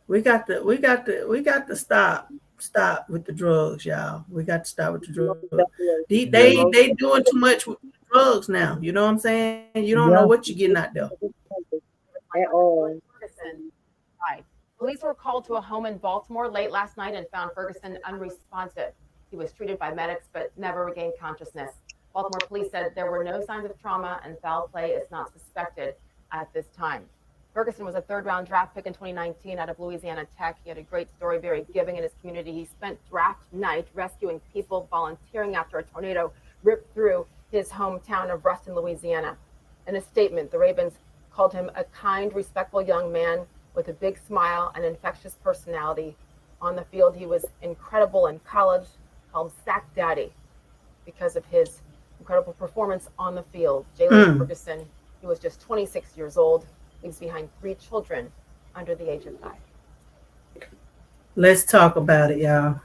We got to stop stop with the drugs, y'all. We got to stop with the drugs. Definitely. They doing too much with drugs now. You know what I'm saying? You don't know Yeah. what you're getting out there. At all. Ferguson died. Police were called to a home in Baltimore late last night and found Ferguson unresponsive. He was treated by medics but never regained consciousness. Baltimore police said there were no signs of trauma and foul play is not suspected at this time. Ferguson was a third-round draft pick in 2019 out of Louisiana Tech. He had a great story, very giving in his community. He spent draft night rescuing people, volunteering after a tornado ripped through his hometown of Ruston, Louisiana. In a statement, the Ravens called him a kind, respectful young man with a big smile and infectious personality. On the field, he was incredible in college, called Sack Daddy because of his incredible performance on the field. Jaylon Ferguson, he was just 26 years old, leaves behind 3 children under the age of 5. Let's talk about it, y'all.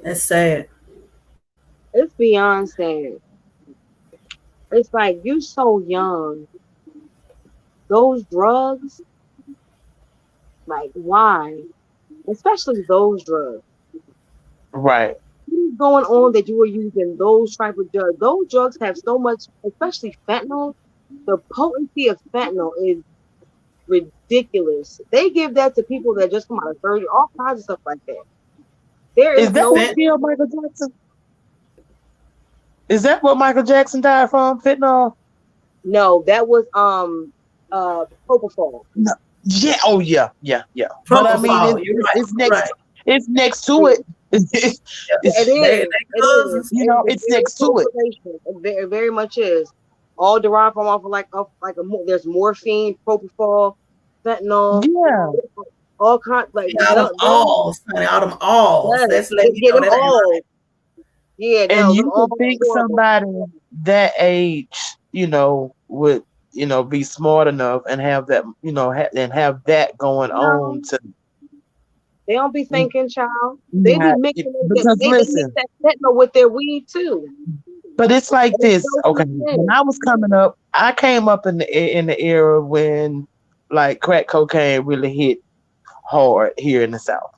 That's sad. It's beyond sad. It's like you so young. Those drugs, like why? Especially those drugs. Right. What is going on that you are using those type of drugs? Those drugs have so much, especially fentanyl. The potency of fentanyl is ridiculous. They give that to people that just come out of surgery, all kinds of stuff like that. There Is that what killed Michael Jackson? Is that what Michael Jackson died from? Fentanyl? No, that was propofol. No. Yeah. Oh yeah. But I mean, it's next. Right. It's next to it. It is. You know, it's next to it. It very much is. All derived from off of there's morphine, propofol, fentanyl. Yeah. All kinds out of all. Yes, Let's let you know that all. Yeah, and you would think somebody that age, would, be smart enough and have that, and have that going on to. They don't be thinking, child. They be mixing because they listen, mix that fentanyl with their weed too. But it's like this. Okay, when I was coming up, I came up in the era when like crack cocaine really hit hard here in the South.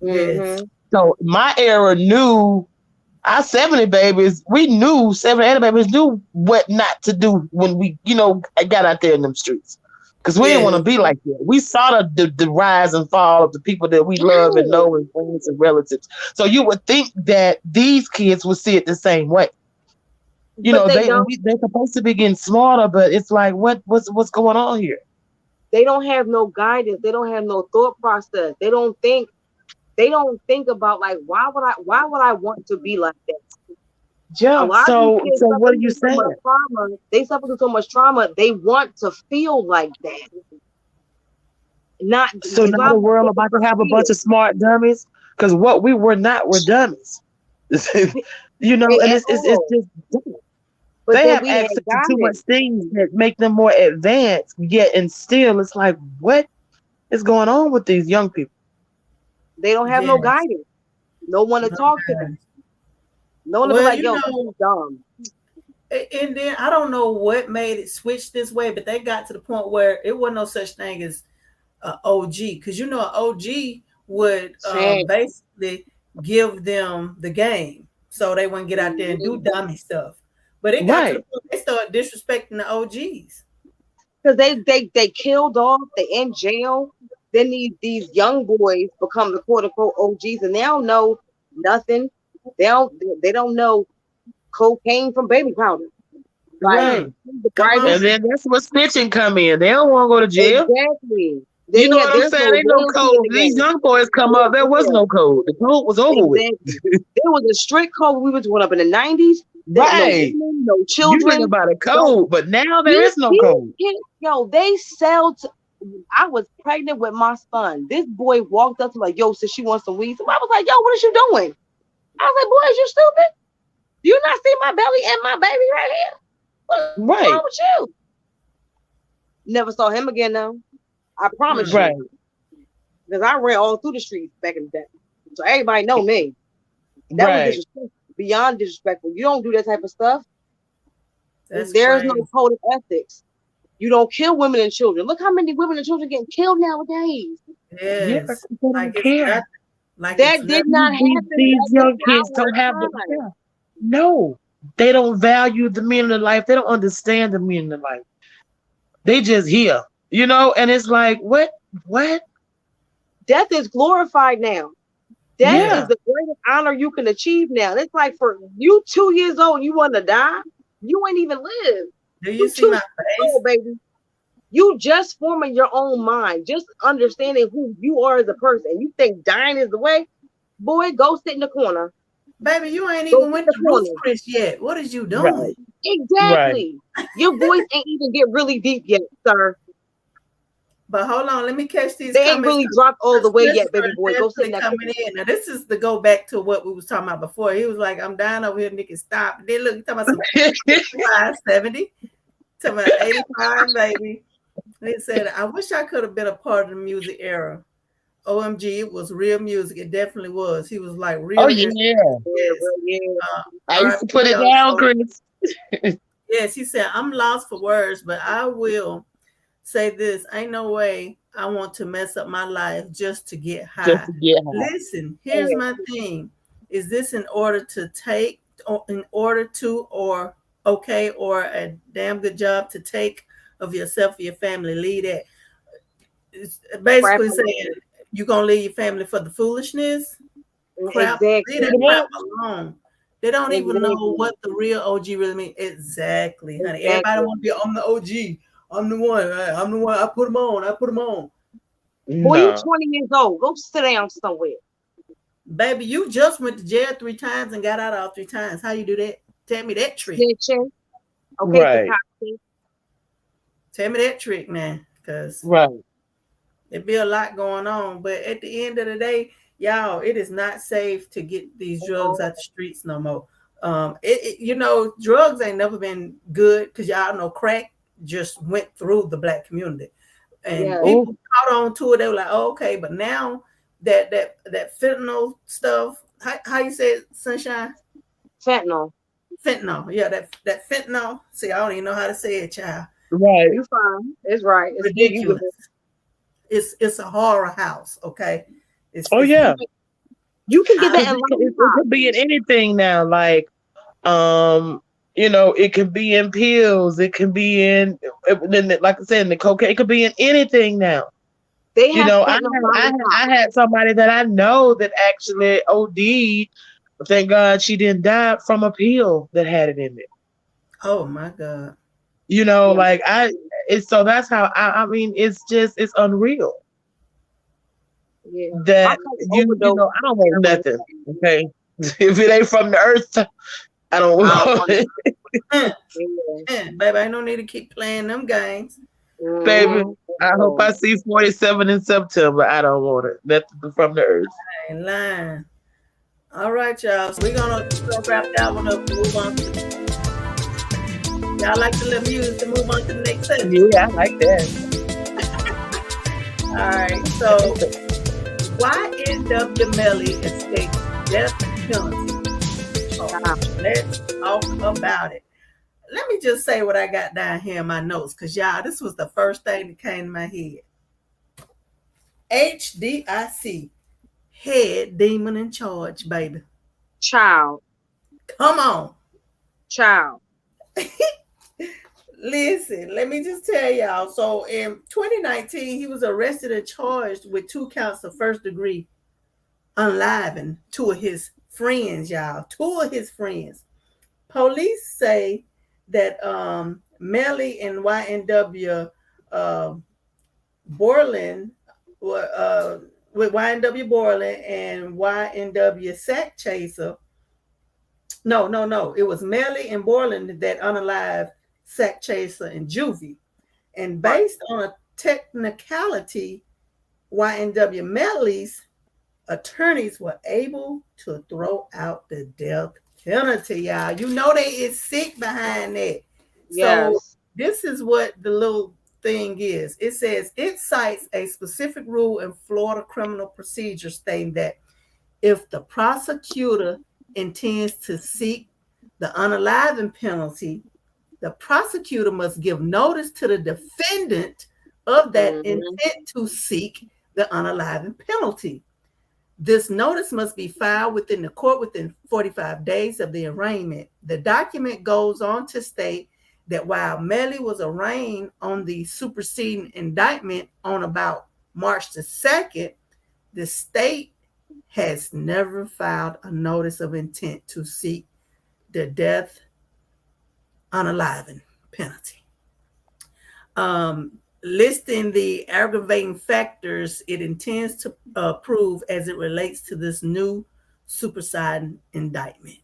Mm-hmm. So my era knew. Our 70 babies, we knew 70, 80 babies knew what not to do when we, got out there in them streets. Because we didn't want to be like that. We saw the rise and fall of the people that we love and know and friends and relatives. So you would think that these kids would see it the same way. They're supposed to be getting smarter, but it's like, what's going on here? They don't have no guidance. They don't have no thought process. They don't think about like why would I want to be like that? Yeah. So what are you saying? They suffer through so much trauma. They want to feel like that. Now the world about to have a bunch of smart dummies because what we were not were dummies. And it's just. But they have access to too much things that make them more advanced. Yet and still, it's like, what is going on with these young people? They don't have no guidance. No one to talk to them. No one to be like, yo, this is dumb. And then I don't know what made it switch this way, but they got to the point where it wasn't no such thing as OG. Because an OG would basically give them the game so they wouldn't get out there and do dummy stuff. But it got to the point they started disrespecting the OGs. Because they killed off, they in jail. Then these young boys become the quote unquote OGs, and they don't know nothing. They don't know cocaine from baby powder. Right. And then that's what snitching come in. They don't want to go to jail. Exactly. You know what I'm saying? Ain't no code. These young boys come up. There was no code. The code was over with. There was a strict code. We was growing up in the 90s. Right. No children. You think about a code, but now there is no code. They sell. I was pregnant with my son. This boy walked up to me like, yo, sis, she wants some weed. So I was like, yo, what is you doing? I was like, boy, is you stupid? Do you not see my belly and my baby right here? What's wrong with you? Never saw him again though. I promise you. Because I ran all through the streets back in the day. So everybody know me. That was disrespectful. Beyond disrespectful. You don't do that type of stuff. There's no code of ethics. You don't kill women and children. Look how many women and children getting killed nowadays. Yeah, Yes, they don't like it's care. nothing. Like That it's did nothing. not happen These back young in kids our don't have the time. yeah. No, they don't value the meaning of life. They don't understand the meaning of life. They just here, and it's like, what? Death is glorified now. Death Yeah. is Yeah, the greatest honor you can achieve now. It's like for you 2 years old, you want to die. You ain't even live. Do you You see 2 my years face? old, baby. You just forming your own mind, just understanding who you are as a person. You think dying is the way? Boy, go sit in the corner. Baby, you ain't Go even sit in went the to Ruth corner. Chris yet. What is you right, doing? right. Exactly. Your voice ain't even get really deep yet, sir. But hold on, let me catch these They ain't comments. really dropped all the way yet, Christopher baby is boy. Go sit in definitely that coming corner. in. Now, this is to go back to what we was talking about before. He was like, I'm dying over here, Nikki, stop. Then look, you talking about some 65, 70, talking about 85, baby. He said, I wish I could have been a part of the music era. OMG, it was real music. It definitely was. He was like Oh real. yeah, Yes. Yeah. I used to R.I.P. put it down, also. Chris. Yes, he said, I'm lost for words, but I will say this. Ain't no way I want to mess up my life just to get Just high. to get high. Listen, here's my thing. Is this in order to or okay, or a damn good job to take of yourself or your family? Lead it. It's Crap basically saying alone. you gonna leave your family for the foolishness? Crap, leave Exactly. that crap alone. They don't even know Exactly. what the real OG really means. Exactly, honey. Everybody Exactly. want to be, I'm the OG. I'm the one. I'm the one. I put them on. I put them on. Boy, you No, 20 years old. Go sit down somewhere. Baby, you just went to jail 3 times and got out all 3 times. How you do that? Tell me that trick. Snitching. Okay, right, Takashi. Tell me that trick, man. Because right. there be a lot going on. But at the end of the day, y'all, it is not safe to get these drugs out the streets no more. Drugs ain't never been good because y'all know crack just went through the black community. And Yeah. people Oh, caught on to it. They were like, oh, okay. But now that fentanyl stuff, how you say it, Sunshine? Fentanyl. Fentanyl. Yeah, that fentanyl. See, I don't even know how to say it, child. right. You fine. It's right. It's Ridiculous. you. It's a horror house, okay? Oh It's yeah. You can get I, that Because in it lollipop. could be in anything now. Like, it could be in pills. It could be like I said, in the cocaine. It could be in anything now. They You have know, fentanyl lollipop. I had somebody that I know that actually OD'd. Thank God she didn't die from a pill that had it in it. oh my God. Yeah. Like it's so that's how I mean it's unreal Yeah. My that cousin overdosed I on don't want heroin. nothing. Okay. If it ain't from the earth, I don't I don't want want it. Eh, it. baby, I don't need to keep playing them games. Yeah. Baby, Mm-hmm. I hope I see 47 in September. I don't want it. Nothing from the earth. I ain't lying. All right, y'all. So we're gonna wrap that one up and move on to y'all like the little music to move on to the next session. Yeah, I like that. All right. So YNW Melly escapes death penalty. Let's talk about it. Let me just say what I got down here in my notes, because y'all, this was the first thing that came to my head. HDIC, head demon in charge, baby. Child. Come on. Child. Listen, let me just tell y'all. So in 2019, he was arrested and charged with 2 counts of first degree unaliving 2 of his friends, y'all. 2 of his friends. Police say that Melly and YNW Borland were with YNW Borland and YNW Sack Chaser. No. It was Melly and Borland that unalived Sack Chaser and Juvie. And based on a technicality, YNW Melly's attorneys were able to throw out the death penalty, y'all. You know they is sick behind that. So Yes. this is what the little thing is. It says it cites a specific rule in Florida criminal procedure stating that if the prosecutor intends to seek the unaliving penalty, the prosecutor must give notice to the defendant of that intent to seek the unaliving penalty. This notice must be filed within the court within 45 days of the arraignment. The document goes on to state that while Melly was arraigned on the superseding indictment on about March the 2nd, the state has never filed a notice of intent to seek the death unaliving penalty. Listing the aggravating factors it intends to prove as it relates to this new superseding indictment.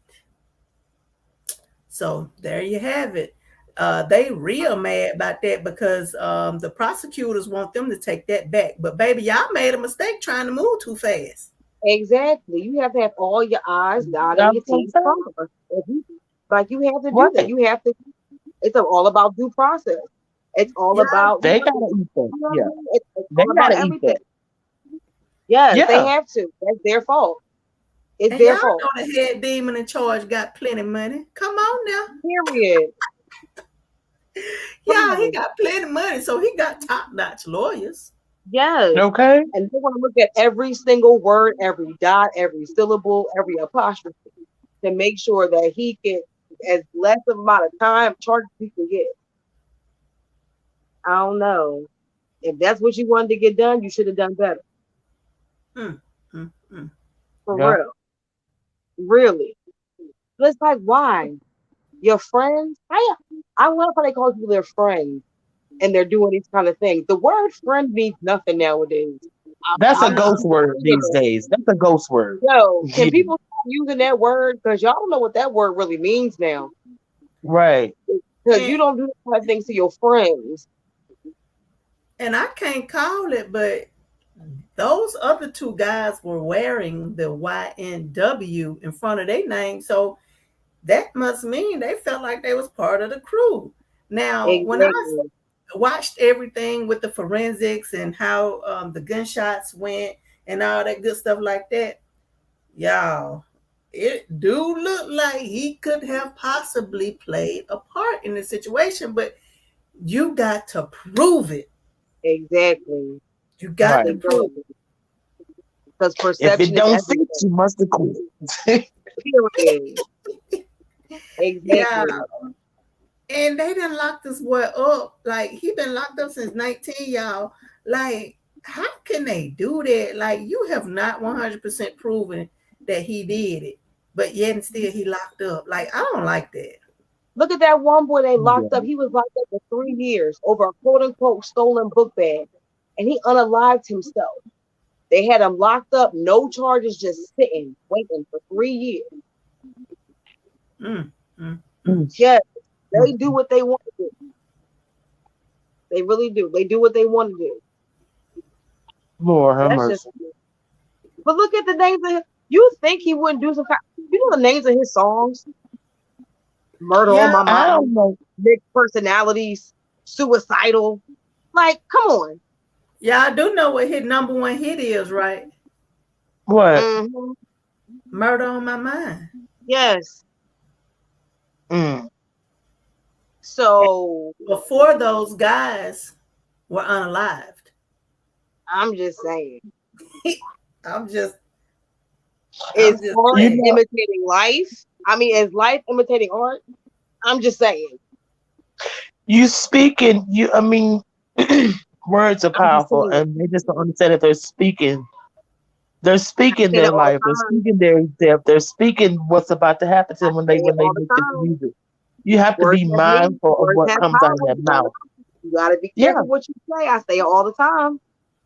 So there you have it. They real mad about that because the prosecutors want them to take that back. But baby, y'all made a mistake trying to move too fast. Exactly. You have to have all your I's dotted and your T's crossed. Like you have to do that. You have to. It's all about due process. It's all about. They gotta eat that. Yeah. It's they all about gotta everything. eat that. Yes, they have to. That's their fault. It's and their y'all fault. know the head demon in charge got plenty of money. Come on now. Period. Yeah, he got plenty of money, so he got top-notch lawyers. Yes. Okay. And they want to look at every single word, every dot, every syllable, every apostrophe to make sure that he can, as less amount of time charges he can get. I don't know. If that's what you wanted to get done, you should have done better. For real. Really. But it's like, why? Your friends? I love how they call people their friends and they're doing these kind of things. The word friend means nothing nowadays. That's a ghost word these days. That's a ghost word. Yo, can people stop using that word? Because y'all don't know what that word really means now. Right. Because you don't do that kind of things to your friends. And I can't call it, but those other two guys were wearing the YNW in front of their name. So that must mean they felt like they was part of the crew. Now, when I watched everything with the forensics and how the gunshots went and all that good stuff like that, y'all, it do look like he could have possibly played a part in the situation, but you got to prove it. Exactly. You got to prove it. Because perception, if it don't fit, you must have quit. Period. Exactly. Yeah. And they done locked this boy up. Like, he been locked up since 19, y'all. Like, how can they do that? Like, you have not 100% proven that he did it, but yet and still he locked up. Like, I don't like that. Look at that one boy they locked up. He was locked up for 3 years over a quote-unquote stolen book bag, and he unalived himself. They had him locked up, no charges, just sitting, waiting for 3 years. Yes, they do what they want to do. They really do. They do what they want to do. Lord have mercy. But look at the names of him. You think he wouldn't do some kind? You know the names of his songs? Murder on My Mind. I don't know. Mixed personalities, suicidal. Like, come on. Yeah, I do know what his number one hit is, right? What? Murder on My Mind. Yes. So before those guys were unalived. I'm just saying. Is art imitating life? I mean, is life imitating art? I'm just saying. You speaking, I mean, words are powerful, and they just don't understand that they're speaking. They're speaking their life. They're speaking their depth. They're speaking what's about to happen to them when they make the music. You have to be mindful of what comes out of their mouth. You gotta be careful what you say. I say it all the time.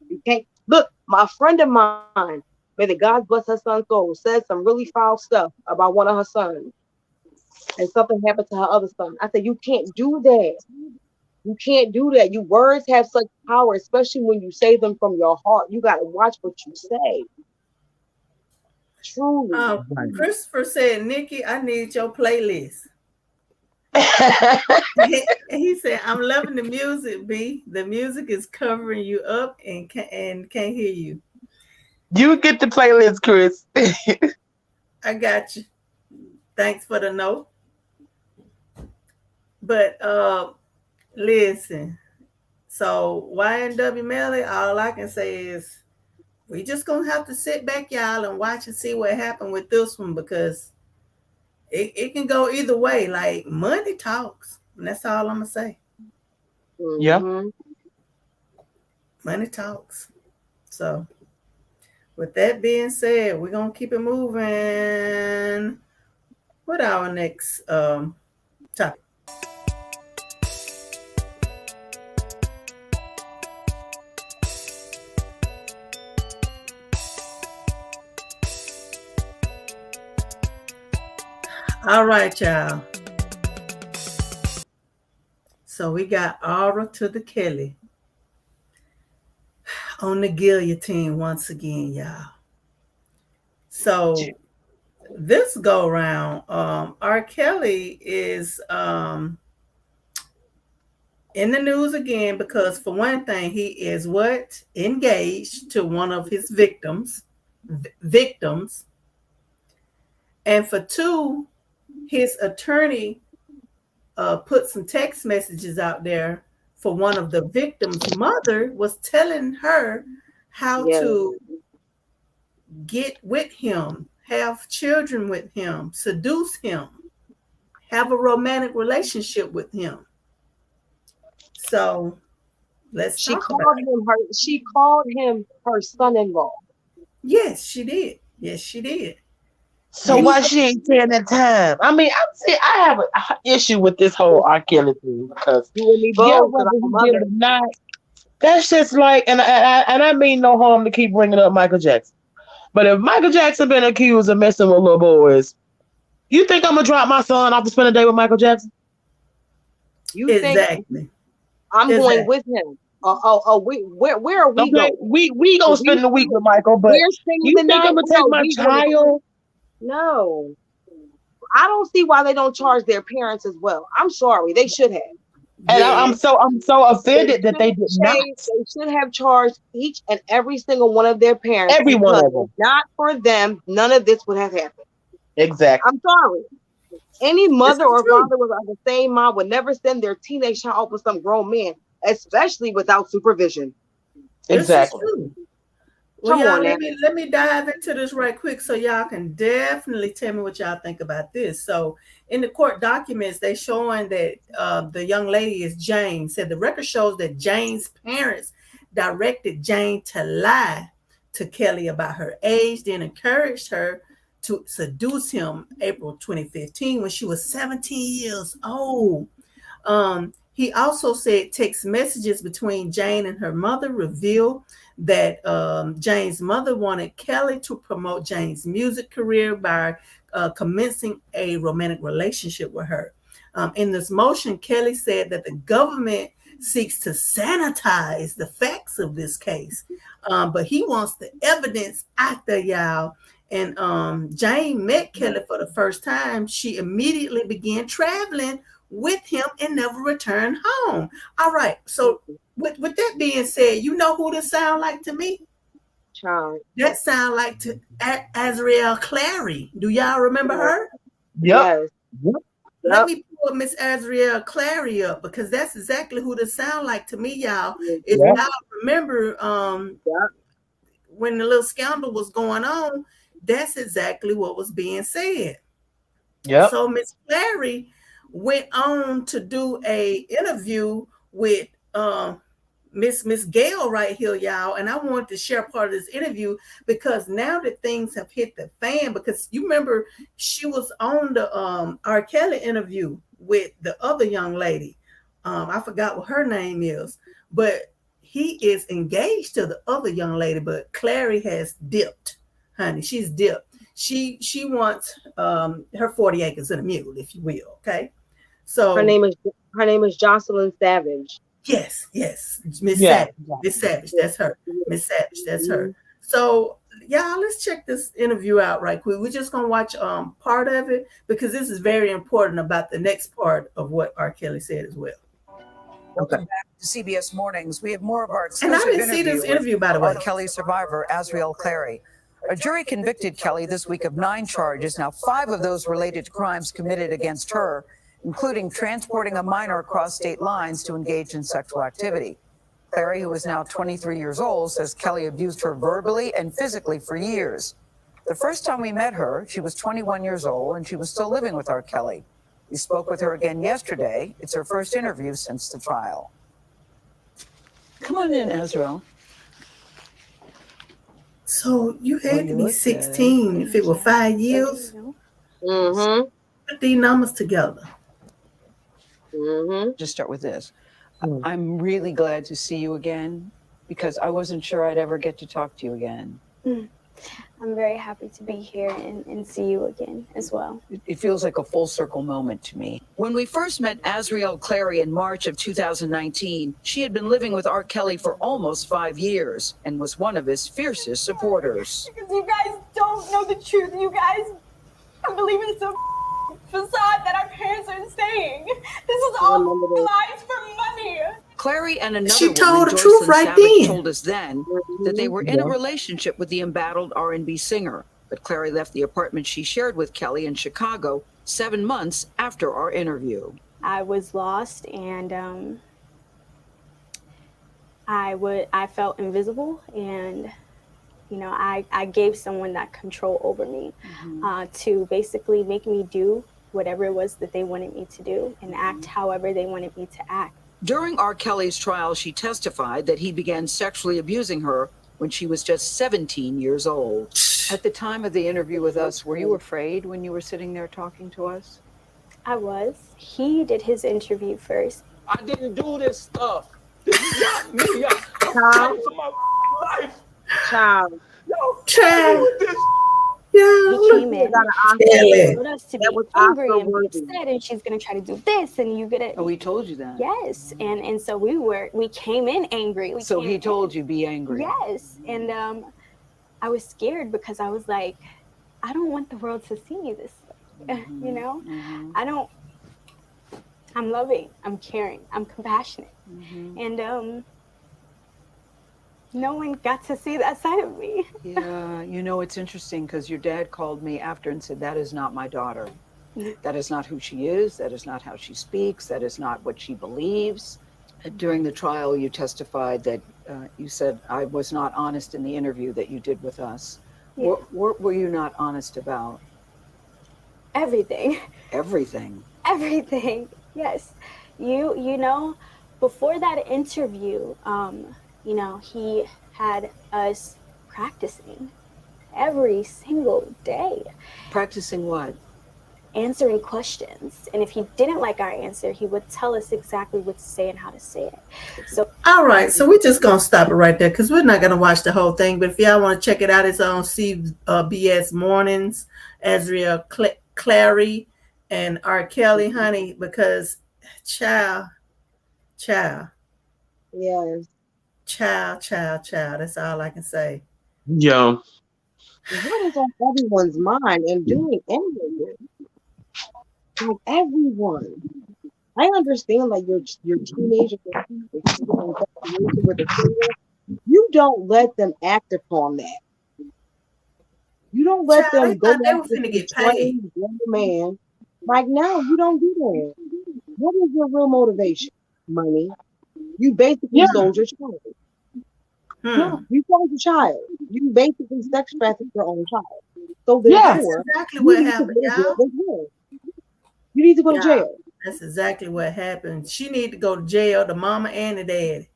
You can't look. My friend of mine, may the God bless her son's soul, said some really foul stuff about one of her sons, and something happened to her other son. I said, you can't do that. You can't do that. Your words have such power, especially when you say them from your heart. You got to watch what you say. Truly. Christopher said, Nikki, I need your playlist. He said, I'm loving the music, B. The music is covering you up and can't hear you. You get the playlist, Chris. I got you. Thanks for the note. But listen, so YNW Melly, all I can say is we just gonna have to sit back, y'all, and watch and see what happened with this one because it can go either way. Like money talks, and that's all I'm gonna say. Yeah. Money talks. So with that being said, we're gonna keep it moving. What our next topic? All right, y'all. So we got Aura to the Kelly on the guillotine once again, y'all. So this go round, R. Kelly is in the news again because for one thing, he is what? Engaged to one of his victims. And for two, his attorney put some text messages out there for one of the victims' mother was telling her how to get with him, have children with him, seduce him, have a romantic relationship with him. So She called him her son-in-law. Yes, she did. Yes, she did. So why she ain't saying that time? I mean, I have an issue with this whole R. Kelly thing because whether he did it or not, that's just like, and I mean no harm to keep bringing up Michael Jackson, but if Michael Jackson been accused of messing with little boys, you think I'm gonna drop my son off to spend a day with Michael Jackson? You think I'm going with him? Where are we going? We gonna spend the week with Michael, but you think I'm gonna take my child? No, I don't see why they don't charge their parents as well. I'm sorry, they should have. And I'm so offended that they did not. They should have charged each and every single one of their parents. Every one of them. Not for them, none of this would have happened. Exactly. I'm sorry. Any mother or father of the same mom would never send their teenage child with some grown man, especially without supervision. Exactly. Well, y'all, let me dive into this right quick so y'all can definitely tell me what y'all think about this. So in the court documents, they showing that the young lady is Jane. Said the record shows that Jane's parents directed Jane to lie to Kelly about her age, then encouraged her to seduce him April 2015 when she was 17 years old. He also said text messages between Jane and her mother reveal that Jane's mother wanted Kelly to promote Jane's music career by commencing a romantic relationship with her. In this motion, Kelly said that the government seeks to sanitize the facts of this case, but he wants the evidence out there, y'all. And Jane met Kelly for the first time. She immediately began traveling with him and never returned home. All right. So with that being said, you know who this sound like to me? Child. That sound like to Azriel Clary. Do y'all remember her? Yep. Let me pull Miss Azriel Clary up because that's exactly who this sound like to me, y'all. If y'all remember when the little scandal was going on, that's exactly what was being said. Yeah. So Miss Clary went on to do a interview with Miss Gail right here, y'all. And I wanted to share part of this interview because now that things have hit the fan, because you remember she was on the R. Kelly interview with the other young lady. I forgot what her name is, but he is engaged to the other young lady, but Clary has dipped, honey. She's dipped. She wants her 40 acres and a mule, if you will. Okay. So her name is Jocelyn Savage. Yes, Miss Savage. Miss Savage, that's her. Miss Savage, that's her. So y'all, let's check this interview out right quick. We're just gonna watch part of it because this is very important about the next part of what R. Kelly said as well. Welcome back to CBS Mornings. We have more of our exclusive interview. And I didn't see this interview, by the way. R. Kelly survivor Azriel Clary. A jury convicted Kelly this week of 9 charges. Now, 5 of those related to crimes committed against her. including transporting a minor across state lines to engage in sexual activity. Clary, who is now 23 years old, says Kelly abused her verbally and physically for years. The first time we met her, she was 21 years old and she was still living with R. Kelly. We spoke with her again yesterday. It's her first interview since the trial. Come on in, Azrael. So you had to be 16 if it were 5 years. Mm-hmm. Put these numbers together. Mm-hmm. Just start with this. I'm really glad to see you again because I wasn't sure I'd ever get to talk to you again. I'm very happy to be here and see you again as well. It feels like a full circle moment to me. When we first met Azriel Clary in March of 2019, she had been living with R. Kelly for almost 5 years and was one of his fiercest supporters. Because you guys don't know the truth. You guys believe in some facade that our parents are saying. This is all lies for money. Clary and another She told woman, the truth Joycelyn right Savage, then. told us then that they were in a relationship with the embattled R&B singer. But Clary left the apartment she shared with Kelly in Chicago 7 months after our interview. I was lost and I felt invisible, and you know, I gave someone that control over me to basically make me do whatever it was that they wanted me to do and act however they wanted me to act. During R. Kelly's trial, she testified that he began sexually abusing her when she was just 17 years old. At the time of the interview with us, were you afraid when you were sitting there talking to us? I was. He did his interview first. I didn't do this stuff. This is not me. I'm fighting for my life. Child. Child. He came in, Kelly. told us to be angry and be upset, and she's gonna try to do this, and you gonna. Oh, he told you that. Yes, and so we came in angry. So he told you be angry. Yes, and I was scared because I was like, I don't want the world to see me this way. You know, I don't. I'm loving. I'm caring. I'm compassionate, and no one got to see that side of me. Yeah, you know, it's interesting because your dad called me after and said, that is not my daughter. That is not who she is. That is not how she speaks. That is not what she believes. During the trial, you testified that you said, I was not honest in the interview that you did with us. Yeah. What were you not honest about? Everything. Everything. Everything. Yes. You know, before that interview, you know, he had us practicing every single day. Practicing what? Answering questions. And if he didn't like our answer, he would tell us exactly what to say and how to say it. So, all right, so we're just gonna stop it right there because we're not gonna watch the whole thing. But if y'all want to check it out, it's on CBS Mornings. Azriel Clary and R. Kelly, honey, because child. Yes. Child. That's all I can say. Yo. What is on everyone's mind and doing anything? Like everyone. I understand like your teenager with a finger. You don't let them act upon that. You don't let them go back to get paid. Man. Like no, you don't do that. What is your real motivation? Money. You basically sold your child. No, you sold your child. You basically sex trafficked your own child. So therefore, that's exactly what happened, y'all. You need to go to jail. That's exactly what happened. She need to go to jail, the mama and the daddy.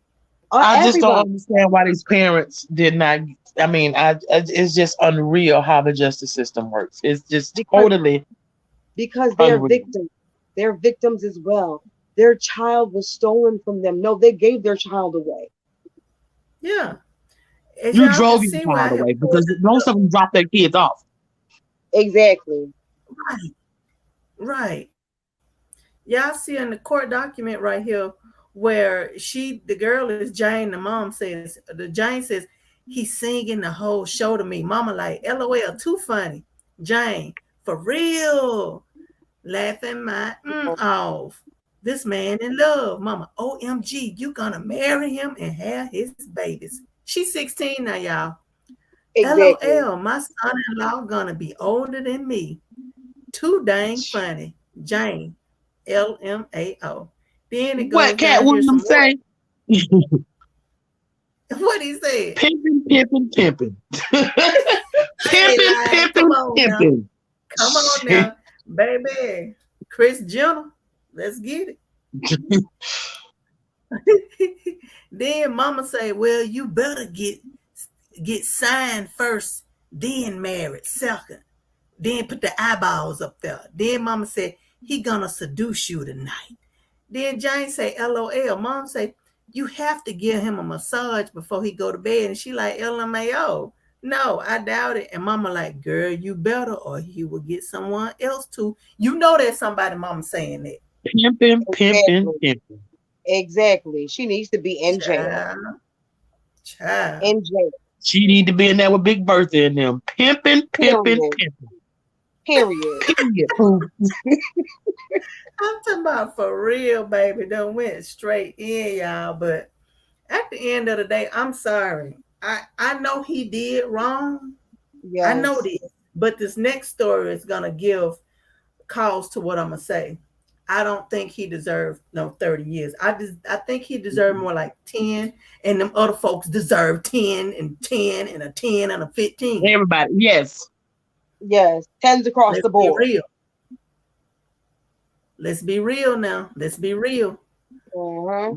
I just don't understand why these parents did not. I mean, it's just unreal how the justice system works. It's just totally because they're victims. They're victims as well. Their child was stolen from them. No, they gave their child away. Yeah. You drove your child away because most of them drop their kids off. Exactly. Right. Y'all see in the court document right here where the girl is Jane, the mom says, Jane says, he's singing the whole show to me. Mama like, LOL, too funny. Jane, for real. Laughing my off. This man in love. Mama, OMG, you gonna marry him and have his babies. She's 16 now, y'all. Exactly. LOL, my son-in-law gonna be older than me. Too dang funny. Jane, LMAO. Then it What goes Cat down here some Williams say? more. What he said? Pimping, pimping, pimping. Pimping, come on pimping. Now. Come on now, baby. Chris Jenner, let's get it. Then mama say, well, you better get signed first, then married second. Then put the eyeballs up there. Then mama said, he gonna seduce you tonight. Then Jane say, LOL. Mom say, you have to give him a massage before he go to bed. And she like, LMAO. No, I doubt it. And mama like, girl, you better or he will get someone else to. You know there's somebody mama saying that. Pimping, pimping, pimping. Exactly. She needs to be in jail. Child. In jail. She need to be in there with Big Bertha in them. Pimping, pimping, pimping. Period. Period. I'm talking about for real, baby. Done went straight in, y'all. But at the end of the day, I'm sorry. I know he did wrong. Yes. I know this. But this next story is going to give cause to what I'm going to say. I don't think he deserved no 30 years. I think he deserved more like 10, and them other folks deserve 10 and 10 and a 10 and a 15. Everybody, yes. Yes, 10s across the board. Be real. Let's be real now. Let's be real. Ooh,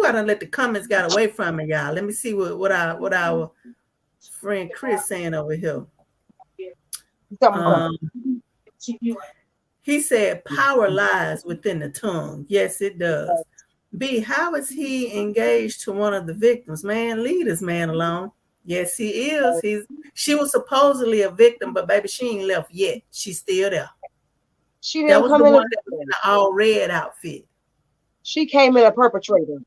I done let the comments get away from me, y'all. Let me see what our friend Chris saying over here. He said, power lies within the tongue. Yes, it does. B, how is he engaged to one of the victims? Man, leave this man alone. Yes, he is. She was supposedly a victim, but baby, she ain't left yet. She's still there. She didn't come in one that was in the all red outfit. She came in a perpetrator.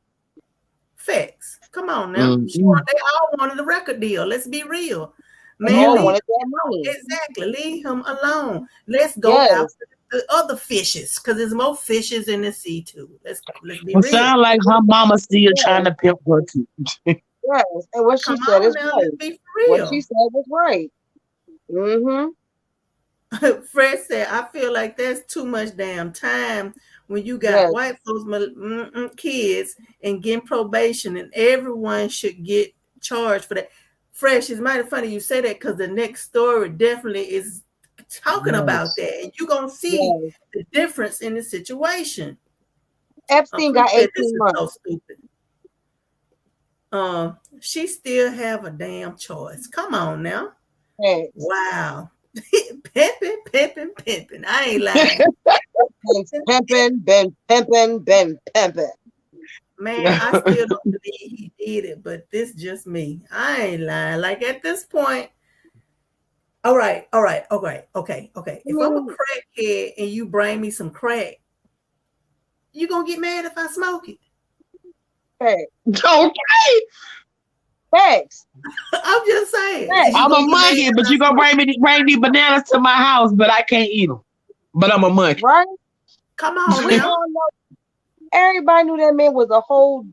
Facts. Come on now. They all wanted a record deal. Let's be real. Man, wanted that money. Exactly. Leave him alone. Let's go after the other fishes, because there's more fishes in the sea too. Let's be real. Sound like her mama still trying to pimp her too. Yes, and what she said is right. What she said was right. Fred said, I feel like that's too much damn time when you got white folks, kids, and getting probation, and everyone should get charged for that. Fresh, it's mighty funny you say that, because the next story definitely is talking about that, and you're gonna see the difference in the situation. Epstein got 18 months. So stupid. She still have a damn choice. Come on now. Hey. Wow. pimping. I ain't lying. been pimping. Man, I still don't believe he did it, but this just me. I ain't lying. Like at this point, all right. Okay. If I'm a crackhead and you bring me some crack, you gonna get mad if I smoke it? Hey. Okay. Thanks. I'm just saying. I'm a monkey, but you gonna bring me bananas to my house, but I can't eat them. But I'm a monkey. Right? Come on now. Everybody knew that man was a whole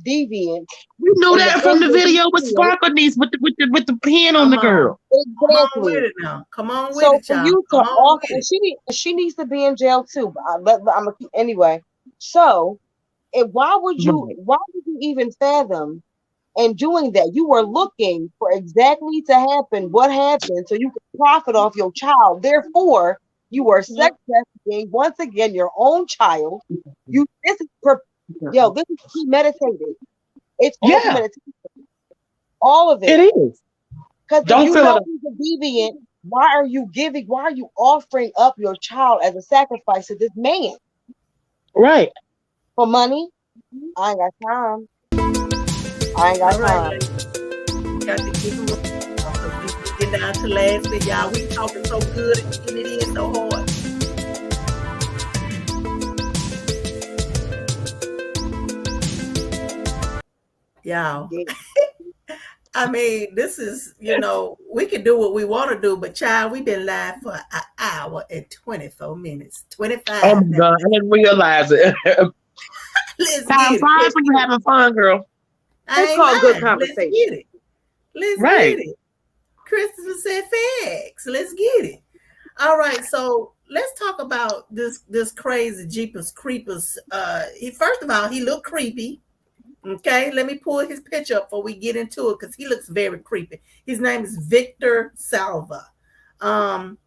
deviant. We knew that from the video with Sparkle Niece with the pen on the girl. Exactly. Come on with it now. Come on with it, so for you to offer, and she needs to be in jail too. But I'm gonna anyway. So, why would you even fathom? And doing that, you were looking for exactly to happen what happened so you could profit off your child. Therefore, you are sex trafficking once again your own child. This is premeditated. It's all premeditated. All of it. It is. Because if you know he's a deviant, why are you offering up your child as a sacrifice to this man? Right. For money? I ain't got time. I ain't got time. Got to keep it up. Get down to last bit, y'all. We talking so good and getting it in so hard. Y'all. I mean, this is, we can do what we want to do, but child, we've been live for an hour and 24 minutes. 25. Oh my God, I didn't realize it. Let's time flies when you're having fun, girl. It's called good conversation. Let's get it. Christopher said facts. Let's get it. All right, so let's talk about this crazy Jeepers Creepers. First of all, he looked creepy. Okay, let me pull his picture up before we get into it because he looks very creepy. His name is Victor Salva. Child,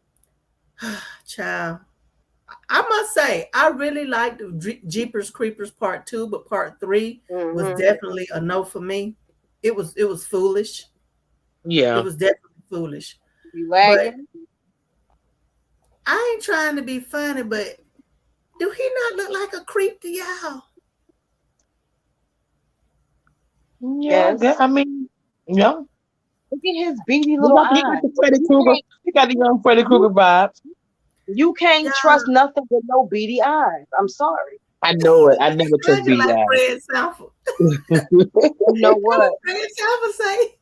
I must say I really liked Jeepers Creepers Part 2, but Part 3 was definitely a no for me. It was foolish. Yeah, it was definitely foolish. You But lagging? I ain't trying to be funny, but do he not look like a creep to y'all? yeah. Yes. I mean, yeah. Look at his beady He little got, he eyes. got the Freddy Krueger. He got the young Freddy Krueger vibes. You can't Yeah. trust nothing with no beady eyes. I'm sorry. I know it. I never trust Imagine beady like eyes. Fred Sanford. You know what? Fred Sanford say.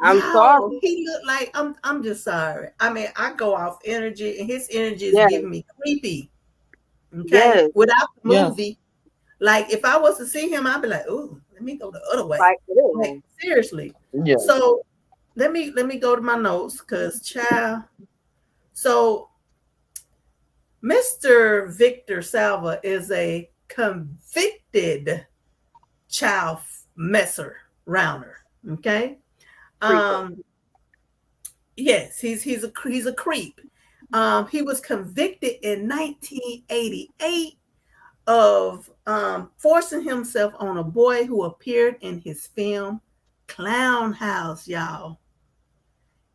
I'm sorry. He looked like I'm just sorry. I mean, I go off energy, and his energy is Yes. giving me creepy. Okay, Yes. without the Yeah. movie, like if I was to see him, I'd be like, "Oh, let me go the other way." Like it is. Like seriously. Yeah. So let me go to my notes because child. So Mr. Victor Salva is a convicted child messer rounder. Okay. Yes, he's a creep. He was convicted in 1988 of forcing himself on a boy who appeared in his film Clown House, y'all.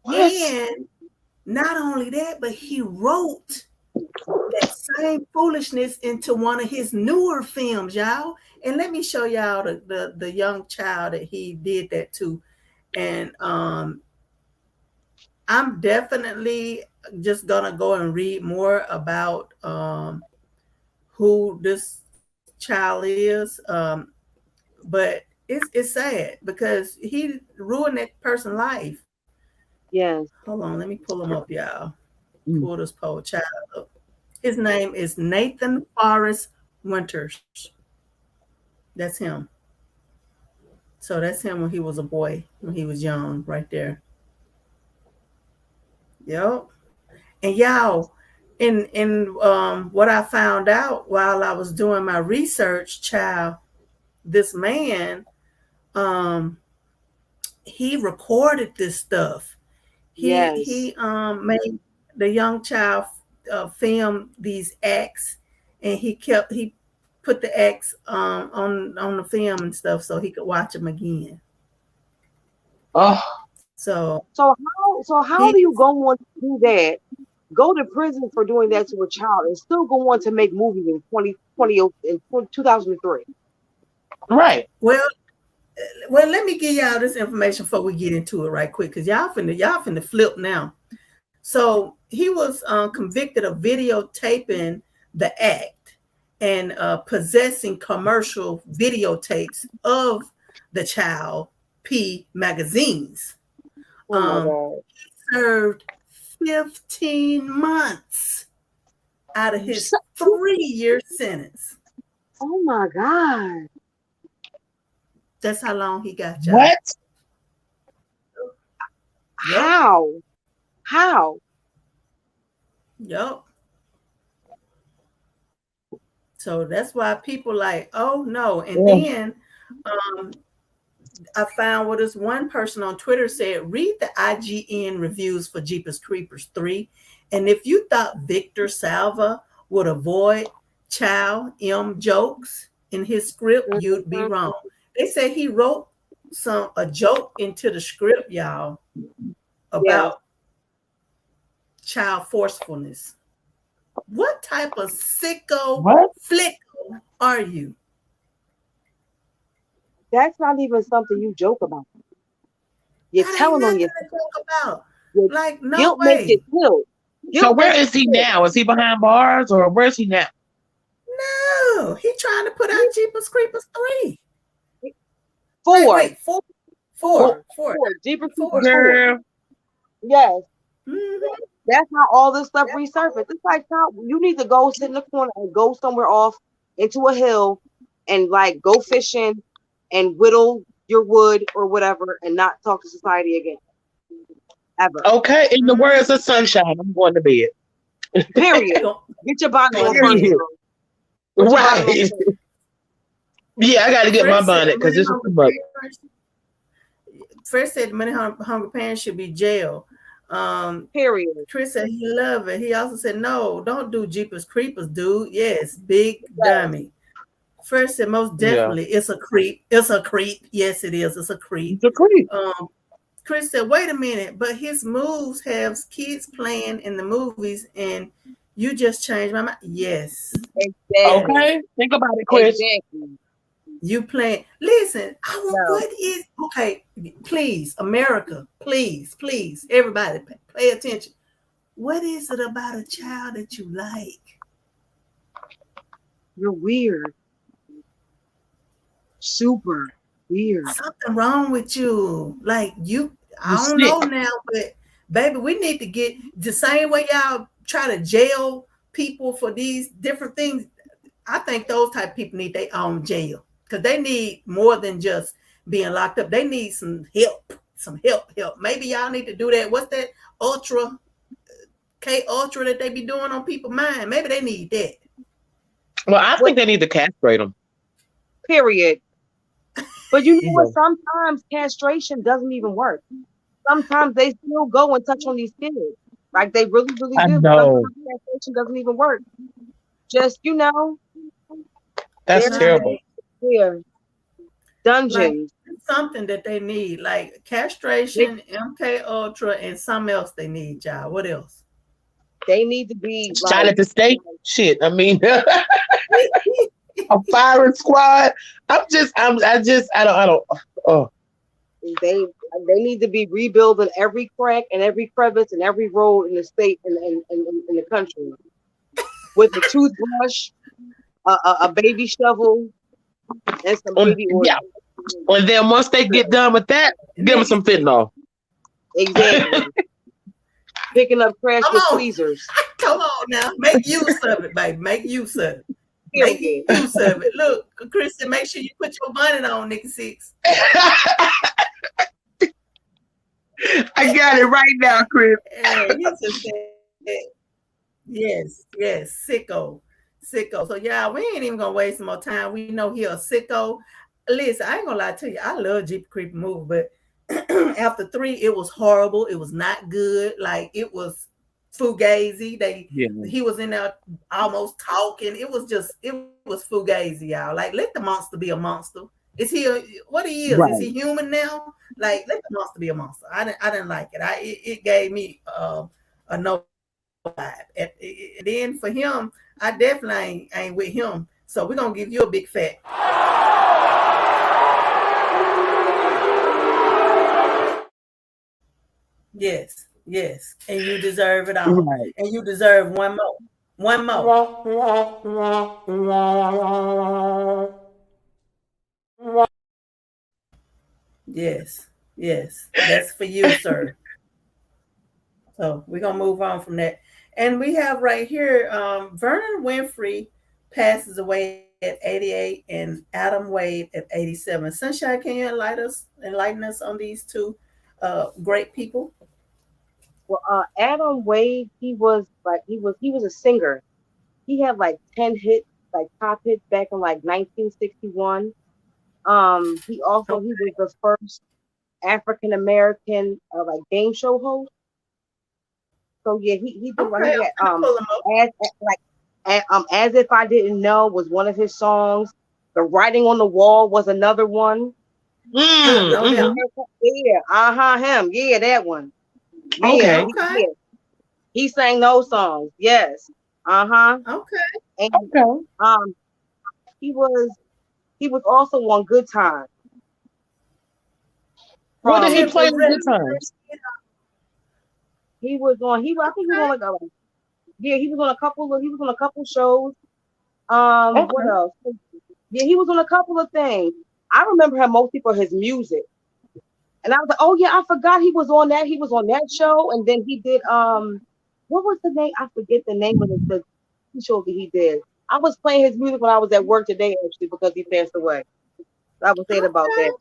What? And not only that, but he wrote that same foolishness into one of his newer films, y'all. And let me show y'all the young child that he did that to. And I'm definitely just gonna go and read more about who this child is. But it's sad because he ruined that person's life. Yes. Hold on, let me pull him up, y'all. Pull this poor child up. His name is Nathan Forrest Winters. That's him. So that's him when he was a boy, when he was young, right there. Yep. And y'all, in what I found out while I was doing my research, child, this man, he recorded this stuff. He made the young child film these acts, and he put the acts on the film and stuff so he could watch them again. Oh. So how do you go on to do that? Go to prison for doing that to a child and still go on to make movies in 2003. Right. Well, let me give y'all this information before we get into it right quick, because y'all finna flip now. So he was convicted of videotaping the act and possessing commercial videotapes of the child P magazines. Oh my God. He served 15 months out of his 3-year sentence. Oh my God. That's how long he got, y'all. What? How? How? Yup. So that's why people like, oh no. And then I found what this one person on Twitter said, read the IGN reviews for Jeepers Creepers 3. And if you thought Victor Salva would avoid child M jokes in his script, you'd be wrong. They say he wrote a joke into the script, y'all, about child forcefulness. What type of sicko flicko are you? That's not even something you joke about. You're that telling on yourself. About. Like, no guilt way. makes it guilt. So where is he now? Is he behind bars or where's he now? No, he trying to put out Jeepers Creepers 3. Four. Jeepers Creepers 4. Girl. Yes. Mm-hmm. That's how all this stuff resurfaced. It's like, you need to go sit in the corner and go somewhere off into a hill and like go fishing and whittle your wood or whatever and not talk to society again. ever. Okay, in the words of Sunshine, I'm going to bed. Period. Get your bonnet on first, Period. girl. Put your bonnet on Right. first. Yeah, I got to get my Chris said bonnet because money this is hungry too much. parents. First said money hungry parents should be jail. Period. Chris said he love it. He also said, no, don't do Jeepers Creepers, dude. Yes, big dummy. First said, most definitely, it's a creep. It's a creep. Yes, it is. It's a creep. It's a creep. Chris said, wait a minute, but his moves have kids playing in the movies, and you just changed my mind. Yes. Exactly. Okay, think about it, Chris. Exactly. You playing. Listen, what is, okay, please, America, please, everybody pay attention. What is it about a child that you like? You're weird. Super weird. Something wrong with you. Like I don't know now, but baby, we need to get the same way y'all try to jail people for these different things. I think those type of people need their own jail because they need more than just being locked up. They need some help. Maybe y'all need to do that. What's that K Ultra that they be doing on people's mind? Maybe they need that. Well, I think they need to castrate them. Period. But you know what? Sometimes castration doesn't even work. Sometimes they still go and touch on these kids. Like they really, really do. Sometimes castration doesn't even work. Just, that's terrible. Yeah. Dungeons. Like something that they need, like castration, MK Ultra, and something else they need, y'all. What else? They need to be shot at the state. Shit, I mean, a firing squad. I don't. Oh. They need to be rebuilding every crack and every crevice and every road in the state and in the country with a toothbrush, a baby shovel, and some baby oil. Yeah. And then once they get done with that, give them some fentanyl. Exactly. Picking up trash with tweezers. Come on now. Make use of it, baby. Make use of it. Make use of it. Look, Christian, make sure you put your bonnet on, Nikki Six. I got it right now, Chris. Yes, sicko. So yeah, we ain't even gonna waste some more time. We know he a sicko. Listen, I ain't gonna lie to you. I love Jeep Creep movie, but after 3, it was horrible. It was not good. Like it was fugazi. He was in there almost talking. It was fugazi, y'all. Like let the monster be a monster. Is he what he is? Right. Is he human now? Like let the monster be a monster. I didn't like it. It gave me a no vibe. And then for him, I definitely ain't with him. So we're gonna give you a big fat. Yes, and you deserve it all. Right. And you deserve one more. Yes, that's for you, sir. So we're gonna move on from that. And we have right here, Vernon Winfrey passes away at 88 and Adam Wade at 87. Sunshine, can you enlighten us on these two great people? Well, Adam Wade, he was a singer. He had like 10 hits, like top hits back in like 1961. He was the first African American like game show host. So yeah, he did As If I Didn't Know was one of his songs. The Writing on the Wall was another one. Mm-hmm. Yeah, him. Yeah, that one. Okay. Yeah. He sang those songs. Yes. Okay. And he was also on Good Times. What did he play on Good Times? He was on he was on a couple shows. What else? Yeah, he was on a couple of things. I remember him mostly for his music. And I was like, oh yeah, I forgot he was on that. He was on that show, and then he did what was the name? I forget the name of the show that he did. I was playing his music when I was at work today, actually, because he passed away. I was saying about that.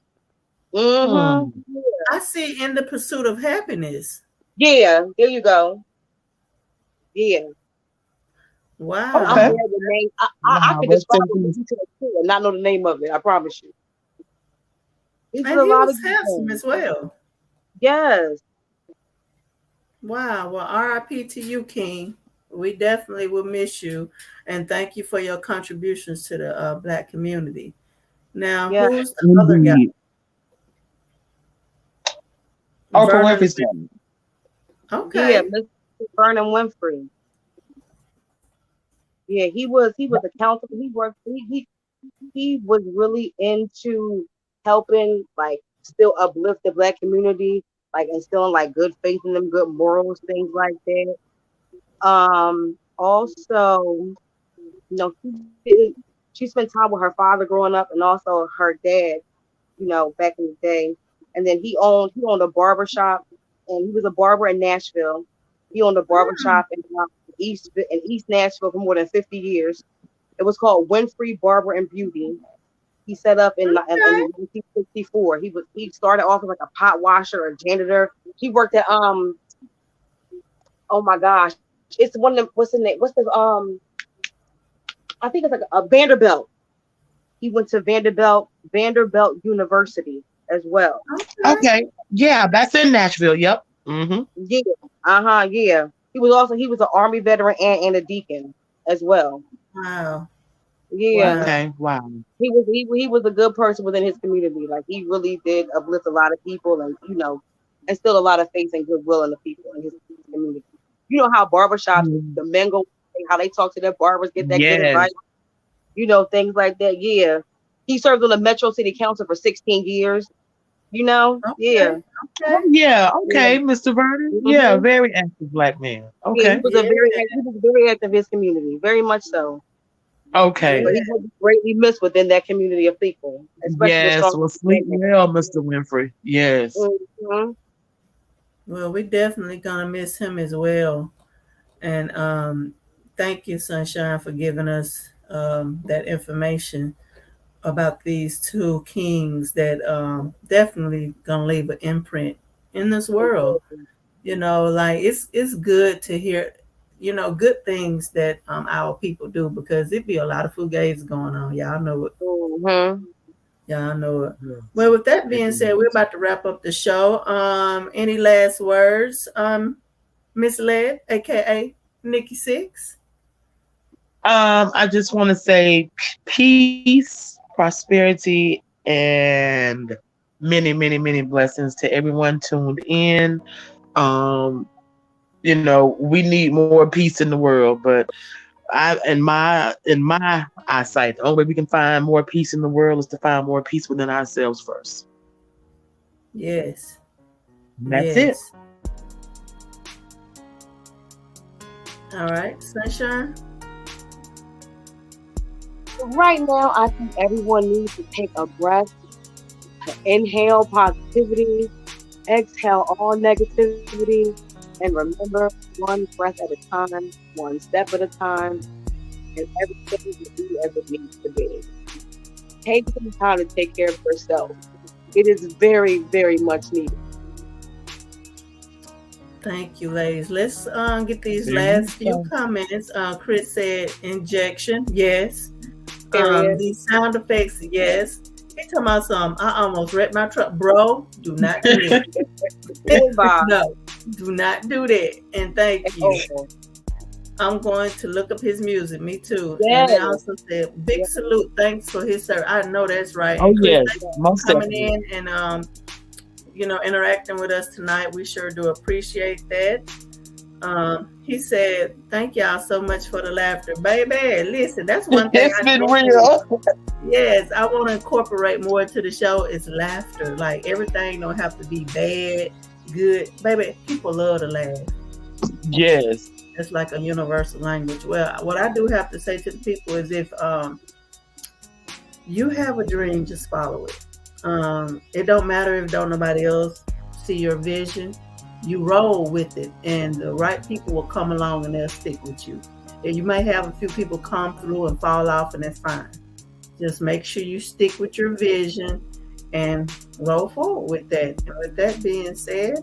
I see In the Pursuit of Happiness. Yeah, there you go. Yeah. I'm Wow. Okay. bad with names. I Wow, can rest describe in it peace. to a T and not know the name of it. I promise you. He did And a he lot of was good handsome things. as well. Yes. Wow. Well, RIP to you, King. We definitely will miss you. And thank you for your contributions to the Black community. Now, Yeah. who's the other guy? Indeed. Oprah Vernon. Winfrey's son. Yeah, Okay. Mr. Vernon Winfrey. Yeah, he was a counselor. He was really into helping like still uplift the Black community, like instilling like good faith in them, good morals, things like that. Also, she spent time with her father growing up and also her dad, back in the day. And then he owned a barber shop, and he was a barber in Nashville. He owned a barber shop in East Nashville for more than 50 years. It was called Winfrey Barber and Beauty. He set up in Okay. 1964. He started off as like a pot washer, a janitor. He worked at oh my gosh, it's one of them. What's the name? What's the I think it's like a Vanderbilt. He went to Vanderbilt University as well. Okay. Okay. Yeah, that's in Nashville. Yep. Yeah. Yeah. He was an army veteran and a deacon as well. Wow. Yeah. Wow. Okay. Wow. He was a good person within his community. Like he really did uplift a lot of people and instill a lot of faith and goodwill in the people in his community. You know how barbershops, Mm. the men go, how they talk to their barbers, get that good Yes. advice, things like that. Yeah. He served on the Metro City Council for 16 years. Yeah. Okay. Oh, Okay. yeah. Yeah. Okay, Mr. Vernon. Yeah, hmm very active Black man. Yeah, he Okay. was very active in his community, very much so. Okay. But he Yeah. will be greatly missed within that community of people, especially the Yes. strong Well, sleep women. well, Mr. Winfrey. Yes. hmm Well, we definitely gonna miss him as well. And thank you, Sunshine, for giving us that information about these two kings that definitely gonna leave an imprint in this world. Like it's good to hear, good things that our people do because it be a lot of fugazi going on. Y'all know it. hmm Y'all know it. Yes. Well, with that It being said, we're is. about to wrap up the show. Any last words, Miss Led, aka Nikki Six? I just want to say peace, prosperity, and many, many, many blessings to everyone tuned in. Um, we need more peace in the world, but in my eyesight, the only way we can find more peace in the world is to find more peace within ourselves first. Yes. And that's it. Yes. All right, Sunshine. Right now, I think everyone needs to take a breath, inhale positivity, exhale all negativity, and remember one breath at a time, one step at a time, and everything will be as it needs to be. Take some time to take care of yourself. It is very, very much needed. Thank you, ladies. Let's get these There you last few go. comments. Chris said injection, yes. Period. These sound effects, yes. He talking about some. I almost wrecked my truck, bro. Do not do that. Goodbye. No, do not do that. And thank you. Oh, I'm going to look up his music. Me too. yes. And they also said big Yes. salute. Thanks for his service. I know that's right. Oh And Chris, yes, thanks for most coming definitely. in and interacting with us tonight. We sure do appreciate that. He said, "Thank y'all so much for the laughter, baby." Listen, that's one thing It's I been do. real. Yes, I want to incorporate more into the show. Is laughter. Like everything don't have to be bad, good, baby. People love to laugh. Yes. It's like a universal language. Well, what I do have to say to the people is if you have a dream, just follow it. It don't matter if don't nobody else see your vision. You roll with it, and the right people will come along and they'll stick with you. And you may have a few people come through and fall off, and that's fine. Just make sure you stick with your vision and roll forward with that. And with that being said,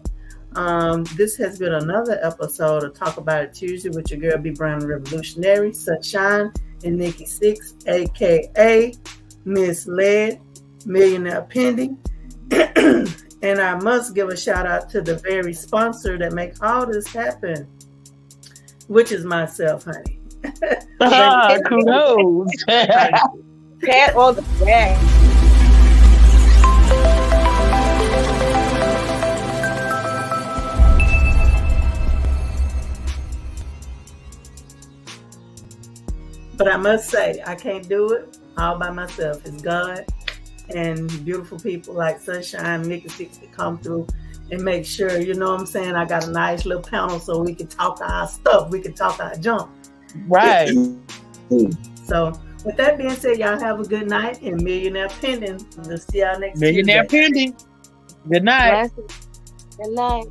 This has been another episode of Talk About It Tuesday with your girl B Brown Revolutionary, Sunshine, and Nikki Six, aka Miss Led, Millionaire Pending. And I must give a shout out to the very sponsor that makes all this happen, which is myself, honey. Kudos. Pat on the back. But I must say, I can't do it all by myself. It's God and beautiful people like Sunshine, Nikki Six to come through and make sure, you know what I'm saying, I got a nice little panel so we can talk our stuff. We can talk our junk. Right. So with that being said, y'all have a good night and Millionaire Pending. We'll see y'all next Millionaire Tuesday. Pending. Good night. Good night.